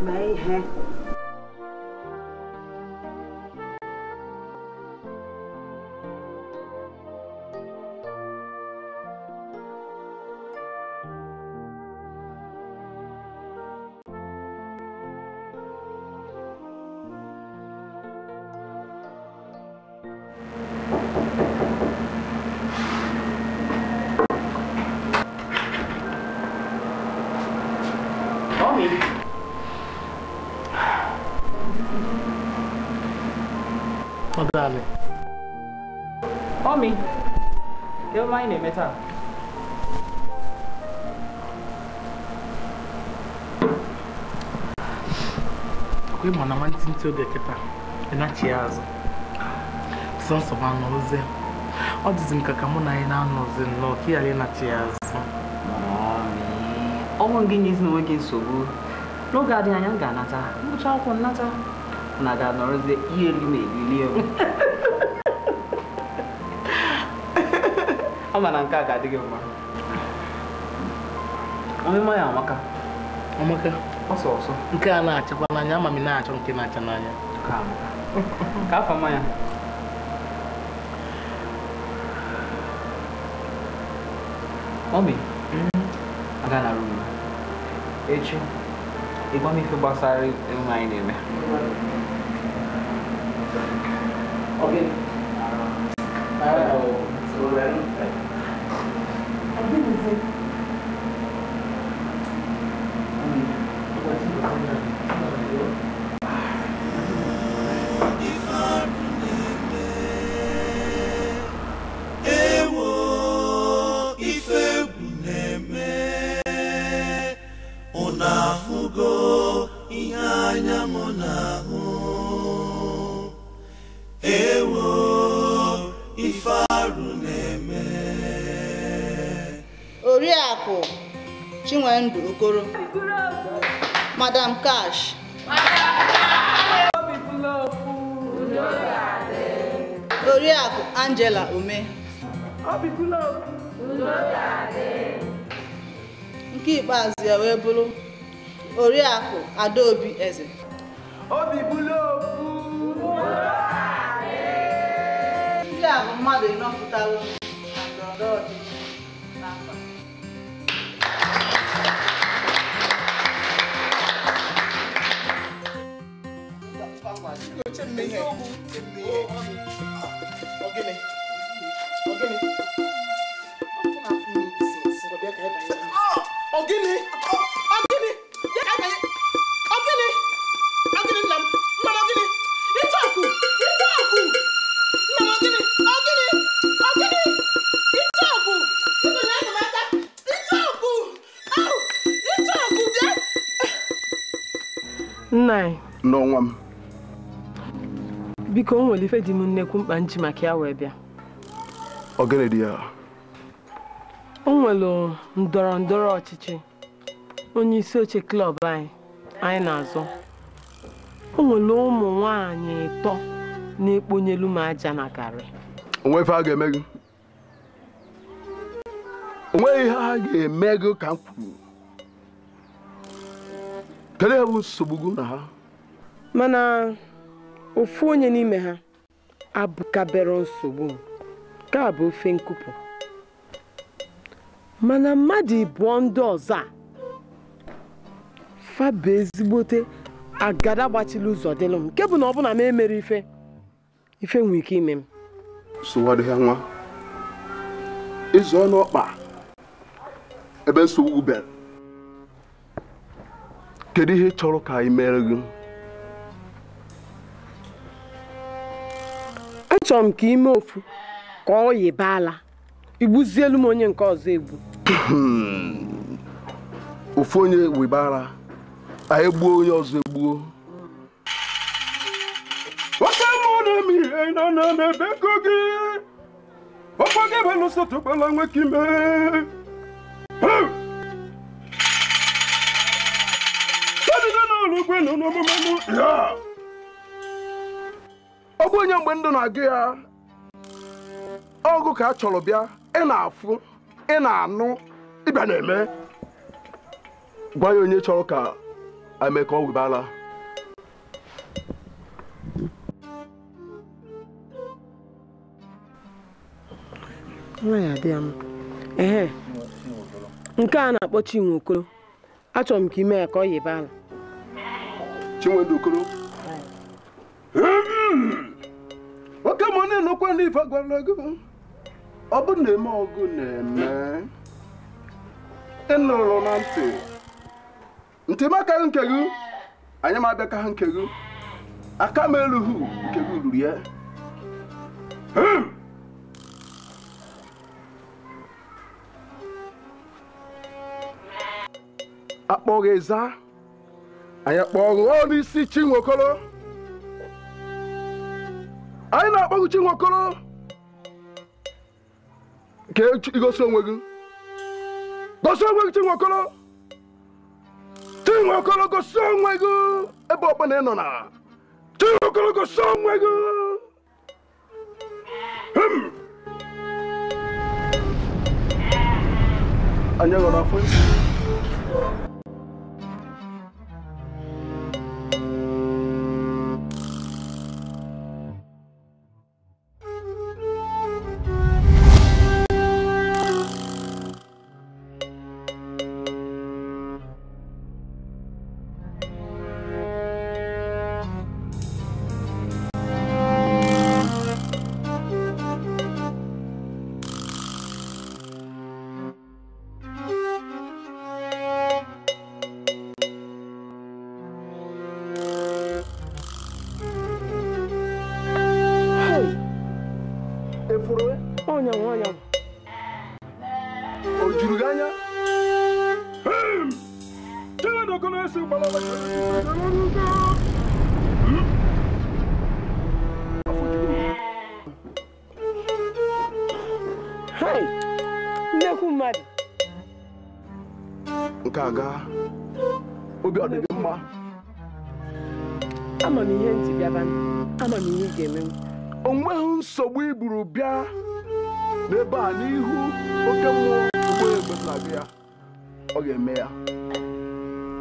Mee ihe. Omi, ke mai ne meta. Kwe mana manti nti ode keta. Ena chiazo. Sonso ba noze. O dizim kaka mu na ina noze no ki ale na chiazo. Omo ngi nizi no wege nsogbu. No ga dị anya ga nata. Mbucha akwụkwọ nata. Na ga nọrọzie ihe elu ma elili o. Ama na nke a ga-adị gị mma. Ọmịma ya amaka. Amaka? Ọsọ ọsọ. Nke a na-achịkwa n'anya, ama m na-achọ nke na-acha n'anya. Ka afọ mmanya. Omi, aga na rumu. Echi, ịgwa m ife gbasara emume anyị na-eme. Okay. Oriakụ Chinwendu Okoro, Madam Cash, Oriakụ Angela Ome, nke ikpeazụ ya wee bụrụ Oriakụ Adaobi Eze. Ndị a bụ mmadụ ịnọpụtara na ndọrọndọrọ ọchịchị n'afọ. Nna n'ọnwa m. Biko o nwere ife dị m nnekwu mkpa nji maka ya wee bịa. Ogene dị ya. O nwere ndọrọndọrọ ọchịchị onye isi oche klọb anyị na-azụ. O nwere ụmụ nwaanyị 3 na-ekponyelu m aja na garị. Onwe ife a ga-eme gị. Onwe ihe a ga-eme gị ka m kwuru. Kedu ebe nsogbu gị na ha? Mana ofu onye n'ime ha abụkabere nsogbu ka bụ ofe nkụpụ. Mana mmadụ 2 ndị ọzọ a fa bụ ezigbote agada gbachiri ụzọ dịlụ m nke bụ na ọ bụ na m emere ife ife nwere ike ime m. So adịghị nwa. Ịzụ ọnụ ọkpa ebe nsogbu bịara. Kedu ihe chọrọ ka anyị mere gị? Achọrọ m ka ime ofu ka ọ yibala. Igbuzielu m onye nke ọzọ egbu. Ofu onye wibara, anyị gbuo onye ọzọ egbuo. Oke mụ na mi na na beko gị. Okwa gị bụ n'ụsọ tụkwala nwe kime. Sadịda n'ụlọ ugwe nọ n'ọmụmụ ya. Ọ bụ onye mgbe ndụ na-agụ ya. Ọgụ ka a chọrọ bịa, ị na-afụ, ị na-anụ, ịbịa na-eme. Gwa ya onye chọrọ ka eme ka ọ wibala. Nwa ya dị m. Nke a na-akpọ Chinwe Okoro. Achọrọ m ka ime ya ka ọ yibala. Chinwe Okoro. Oke mụ na-enokwa n'ife gwara gị. Ọ bụ na-eme ọgụ na-eme. Ị nụrụ na ntị. Ntị m aka nke gị. Anyị ma abịa ka ha nke gị. Aka m elughị nke gị ruru ya. Akpọghị ịza. Anyị akpọghị ọrụ isi Chinwe Okoro. Anyị na-akpọghị Chinwe Okoro. Ka igosi onwe gị. Gosi onwe gị Chinwe Okoro. Chinwe Okoro gosi onwe gị. Ebe ọbụla ị nọ na. Chinwe Okoro gosi onwe gị. Anyị ghọrọ afọ isi. Nke a gaa obi ọ dị gị mma. Ama m ihe ntị bịaba, ama m ihe ị ga-eme m. O nweghị nsogbu iburu bịa n'ebe a n'ihu oke mmụọ ugbo egbe na-agụ ya. Ọ ga-eme ya.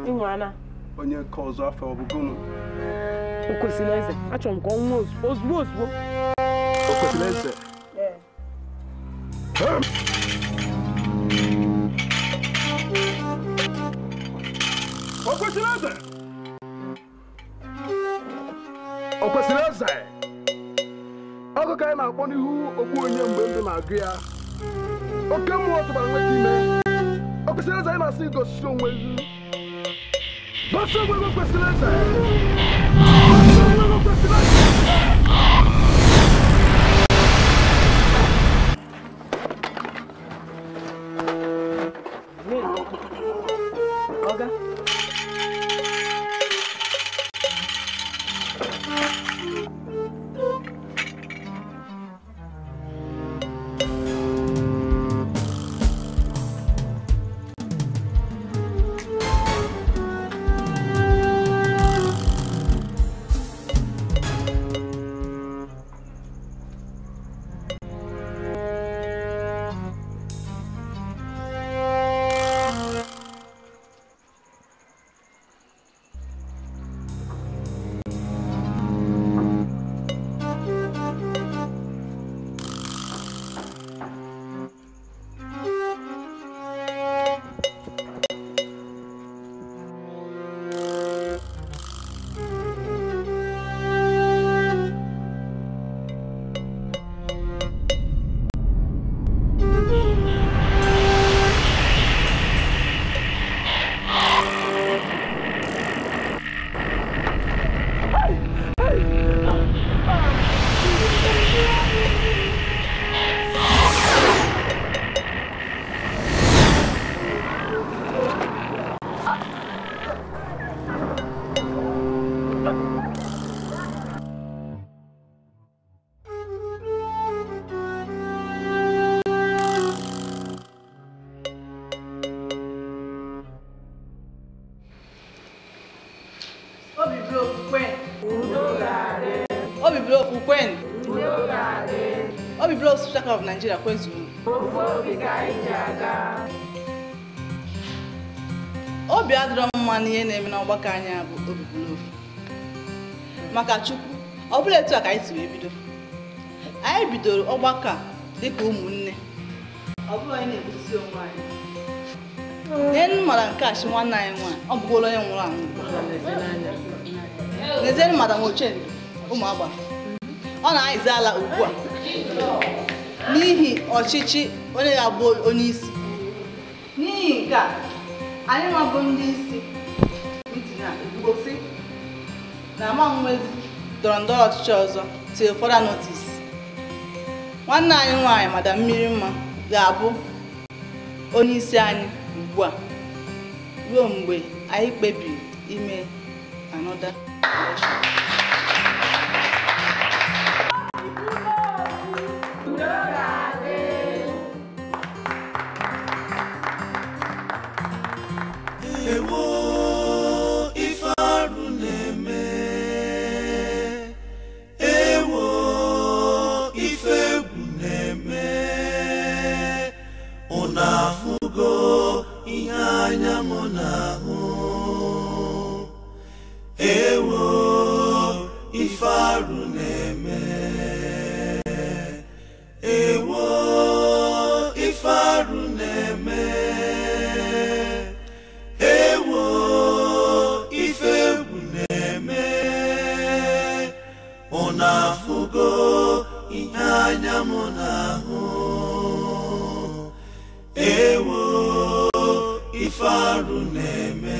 Ịnwana onye nke ọzọ afọ ọ bụ gụnụ? O kwesịrị eze. Achọrọ m ka ọ nwụọ ozugbo. O kwesịrị eze. O kwesịrị eze. O kwesịrị eze. Ọgụ ka anyị na-akpọ n'ihu okpu onye mgbe ndụ na-agụ ya. Oke mmụọ tụbara nwoke ime. O kwesịrị eze anyị na-asị gosi onwe gị. Gosi onwe gị o kwesịrị eze. Gosi onwe gị o kwesịrị eze. Obi blow Ukwen. Obi blow Shaka of Nigeria Kwezu. Obi adịrọ mma n'ihe na-eme n'ọgbakọ anyị bụ obi blow. Maka Chukwu, ọ bụla etu a ka anyị si wee bido. Anyị bidoro ọgbakọ dịka ụmụnne. Ọ bụrụ anyị na-ebusi onwe anyị. N'enu mara nke a shi nwanne anyị nwaanyị, ọ bụgolo onye nwụrụ anwụ. N'ezienụ Madam Ochendo, ụmụ agba. Ọ na-anyịzi ala ugbu a n'ihi ọchịchị onye ga-abụ onye isi. N'ihi nke a, anyị nwabụ ndị isi mitin a ekwugosi na ama nwezi ndọrọndọrọ ọchịchị ọzọ till further notice. Nwanne anyị nwaanyị Madam Mmiri Mma ga-abụ onye isi anyị ugbu a ruo mgbe anyị kpebiri ime another election. Ewo ife arụ na-eme, ewo ife egwu na-eme, unu afụgo ihe anya m na-ahụ, ewo ife arụ na-eme, ewo ife arụ na-eme, ewo ife egwu na-eme, unu afụgo ihe anya m na-ahụ, ewo ife arụ na-eme.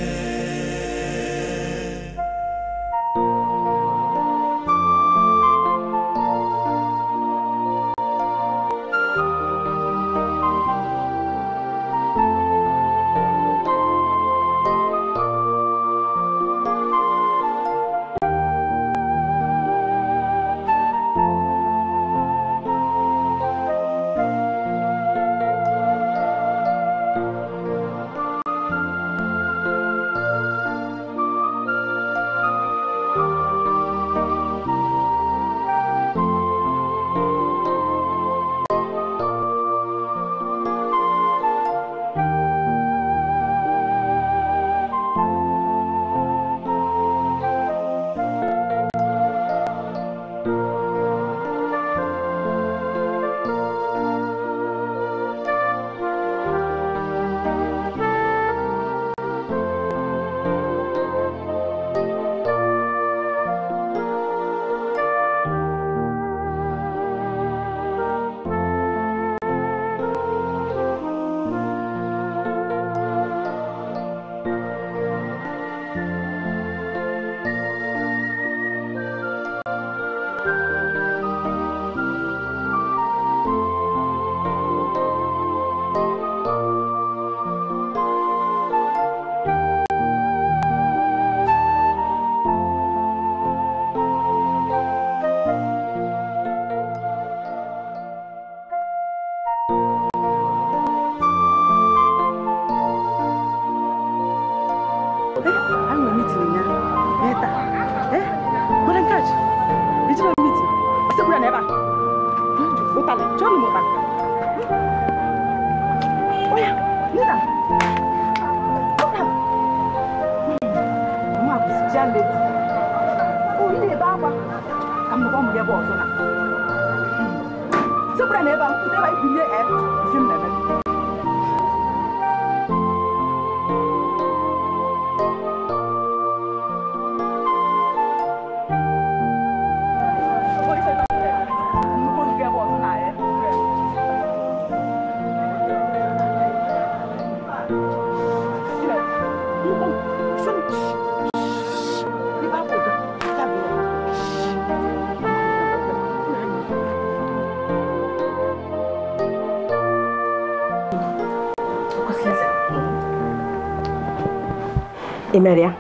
Imeria.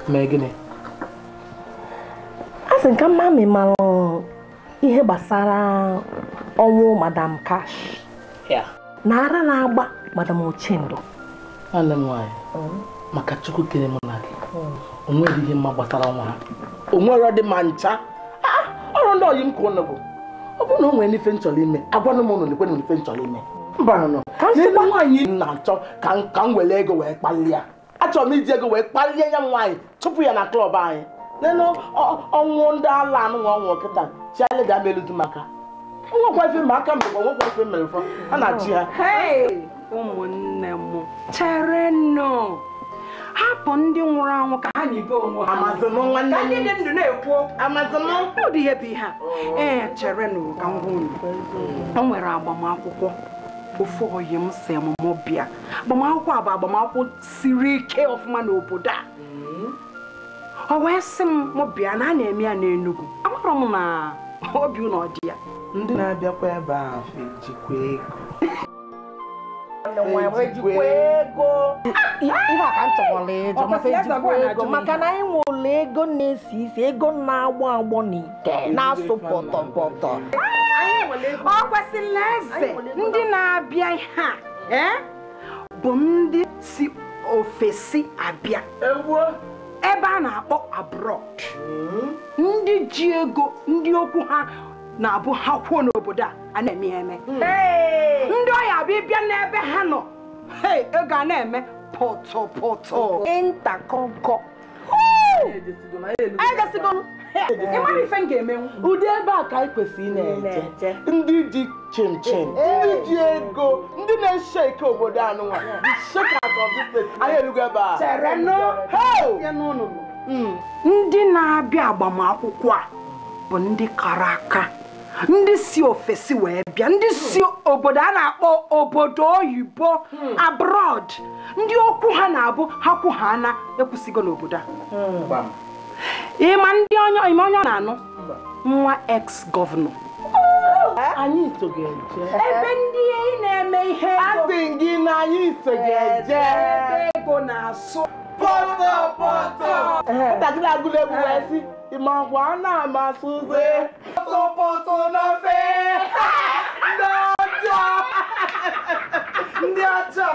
Megine. Asị ka mami malụ ihe gbasara ọnwụ Madam Cash. Na ara na-agba Madam Ochendo. Nwanne m nwaanyị, maka Chukwu kere mụ na gị. O nweghị ihe mma gbasara ọnwa ha. onwere dị ma ncha ọrụ ndị oyi m ka ụnụ bụ ọ bụrụ na o nwere n'ife nchọrọ ime agwanụ m ụnụ nekwe na n'ife nchọrọ ime mba nọ n'elu nwaanyị na-achọ ka m were ego wee kpalie ya achọrọ m iji ego wee kpalie ya nwaanyị tupu ya na klọb anyị n'elu ọnwụ ndị ala anụnwa ọnwụ kịta chiale ga meludu maka onwekwa ife ma aka mgbe onwekwa ife mere fọ a na-achị ha ụmụnne m chere nnọọ hapụ ndị nwụrụ anwụ ka ha na-ebe onwe ha amazịm nwanne ka ndị dị ndụ na-ekwu amazịm ụdị ihe bụ ihe a chere nụ ka m gwa unu o nwere agbamakwụkwọ ofu oyi m si ọmụmụ bịa agbamakwụkwọ a bụ agbamakwụkwọ siri ike ọfụma n'obodo a o wee sị m bịa na a na-eme ya n'Enugu agbara m na obi ụlọ dị ya ndị na-abịakwa ebe a ejikwa ego ihe a ka m chọkwara ịjụ maka ejikwa ego maka na anyị nwere ego na-esi isi ego na-agbọ agbọ n'ite na-asụ pọtọpọtọ ọ kwesịrị eze ndị na-abịa ihe a bụ ndị si ofesi abịa ebe a na-akpọ abroad ndị ji ego ndị okwu ha na-abụ ha kwuo n'obodo a na-eme eme ndị ọya abịa bịa n'ebe ha nọ ego a na-eme pọtọpọtọ ịntakọnkọ ịmara ife m ga-emenwu ụdị ebe a ka anyị kwesịrị na-eje ndị ji chimchim ndị ji ego ndị na-eshe ike obodo anụnwa anyị erugo ebe a ndị na-abịa agbamakwụkwọ a bụ ndị kara aka ndị si ofesi wee bịa ndị si obodo a na-akpọ obodo oyibo abroad ndị okwu ha na-abụ ha kwu ha na ekwusigo n'obodo a ịma ndị onye na-anụ nwa ex-gọvanọ anyị so ga-eje ebe ndị na-eme ihe asị gị na anyị so ga-eje ebe ego na-asụ pọtọpọtọ ntakịrị agụla egwu wee sị ịmakwa a na-amasụzi pọtọpọtọ n'ofe ndị ọcha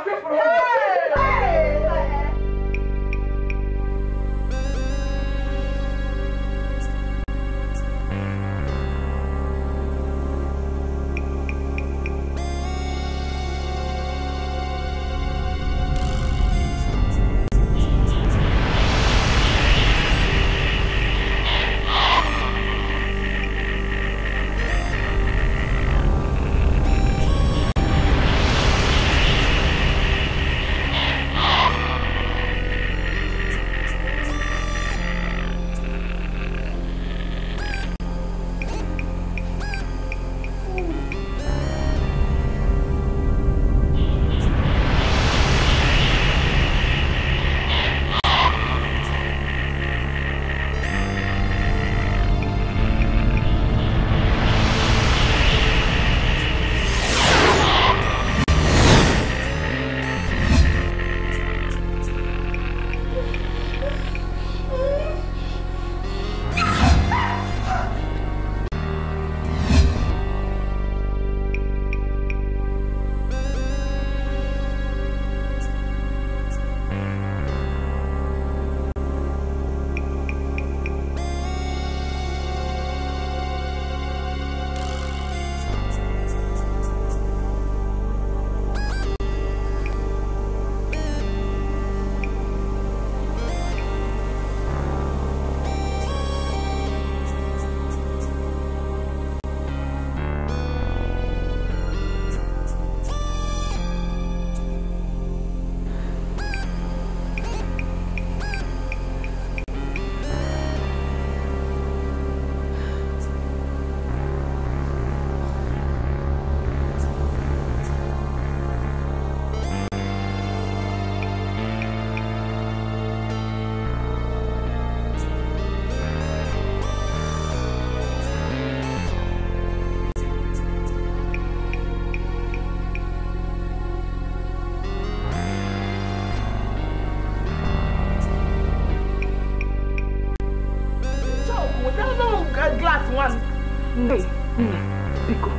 biko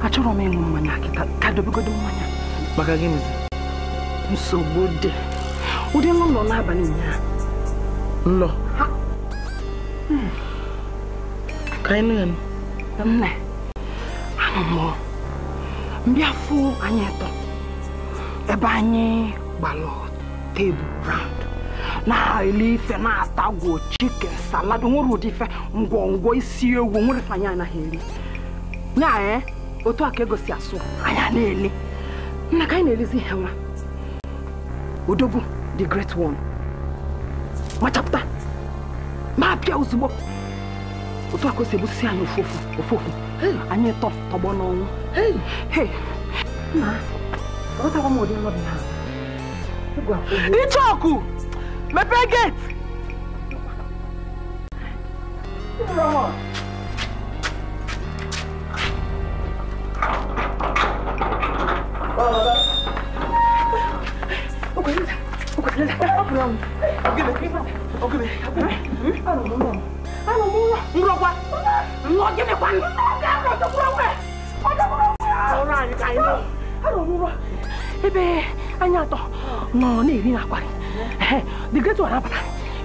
achọrọ m ịṅụ mmanya ka dobegodo mmanya maka gịnị nsogbu dị ụdị nlọ n'abalị ụnyaahụ nlọ Kainu nne anụmụ mbịa fụ anyị eto ebe anyị gbalụ tebụl round na-eli ife na-atagwo chicken salad nwere ụdị ife ngwongwo isi ewu nwere ife anyị anaghị eri nya otu a ka egosi asụ anyị na-eli nna ka anyị na-elizi ihe nwa Odogwu the great one machapụta ma apịa ozugbo otu a ka o si ebusi anyị ofofu anyị tọgbọ n'ọnwụ nna ọtakwa m ụdị nlọdị ha Ichoku! Mepee gate! Ebe anyị atọ nọ na-eri na akwari the great one abata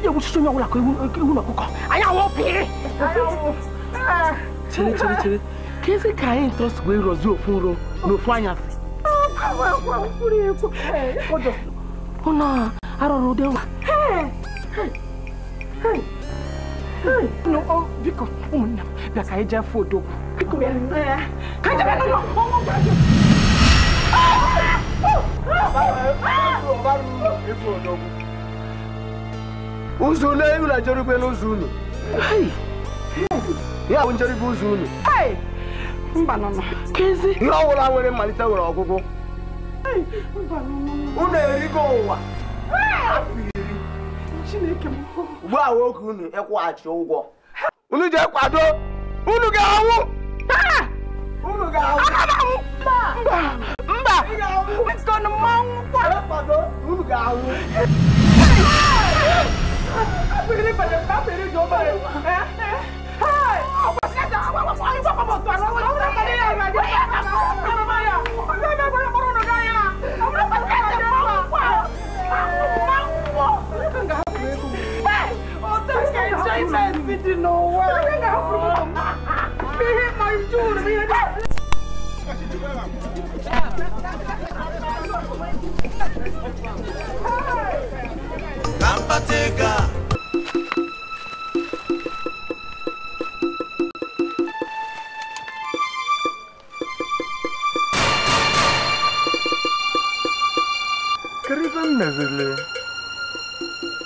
ya gwuchichi onye ọbụla ka ewu na ọkụkọ anyị anwụ pịrị chere ka ezi ka anyị ntọsi wee rọzie ofu nro n'ofu anyasị ụnọ arọrọ ụdị nwa biko ụmụnne m bịa ka anyị jee fụ Odogwu Uzu na ewu na jerube n'ụzọ unu. Ya bụ njerube ụzọ unu. Mba nọ. Kezi. Ihe ọwụla nwere mmalite nwere ọgwụgwụ. Unu erigo ụwa. Chineke m. Ugbu a nwoke unu ịkwụghachi ụgwọ. Unu jee kwado. Unu ga-anwụ. Unu ga-anwụ. Mba. Nkọnụ mmanwụ kwa. Unu ga-anwụ. Kampateka. Kerivan mezele.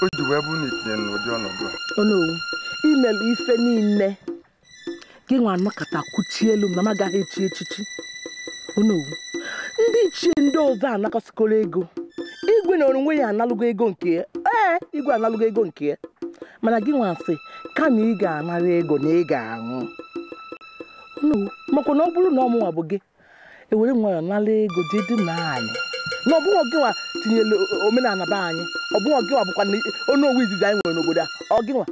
Oji wee bụ na itinye n'ụdị ọnọdụ a. Onowu imelu ife niile gị nwa anọkọta kwuchie elu m na m agaghị echi echichi. Onowu ndị ichie ndị ọzọ anakọsikọrọ ego igwe na onwe ya analụgo ego nke ya igwe analụgo ego nke ya mana gị nwa sị kama ị ga-anara ego na ị ga-anwụ. Onowu makwa na ọ bụrụ na ọmụnwa bụ gị ewere nwayọ nala ego jee dị na anyị na ọbụghọ gị nwa tinyere omenala be anyị ọbụghọ gị nwa bụkwa Onowu izizi anyị nwere n'obodo a ọ gị nwa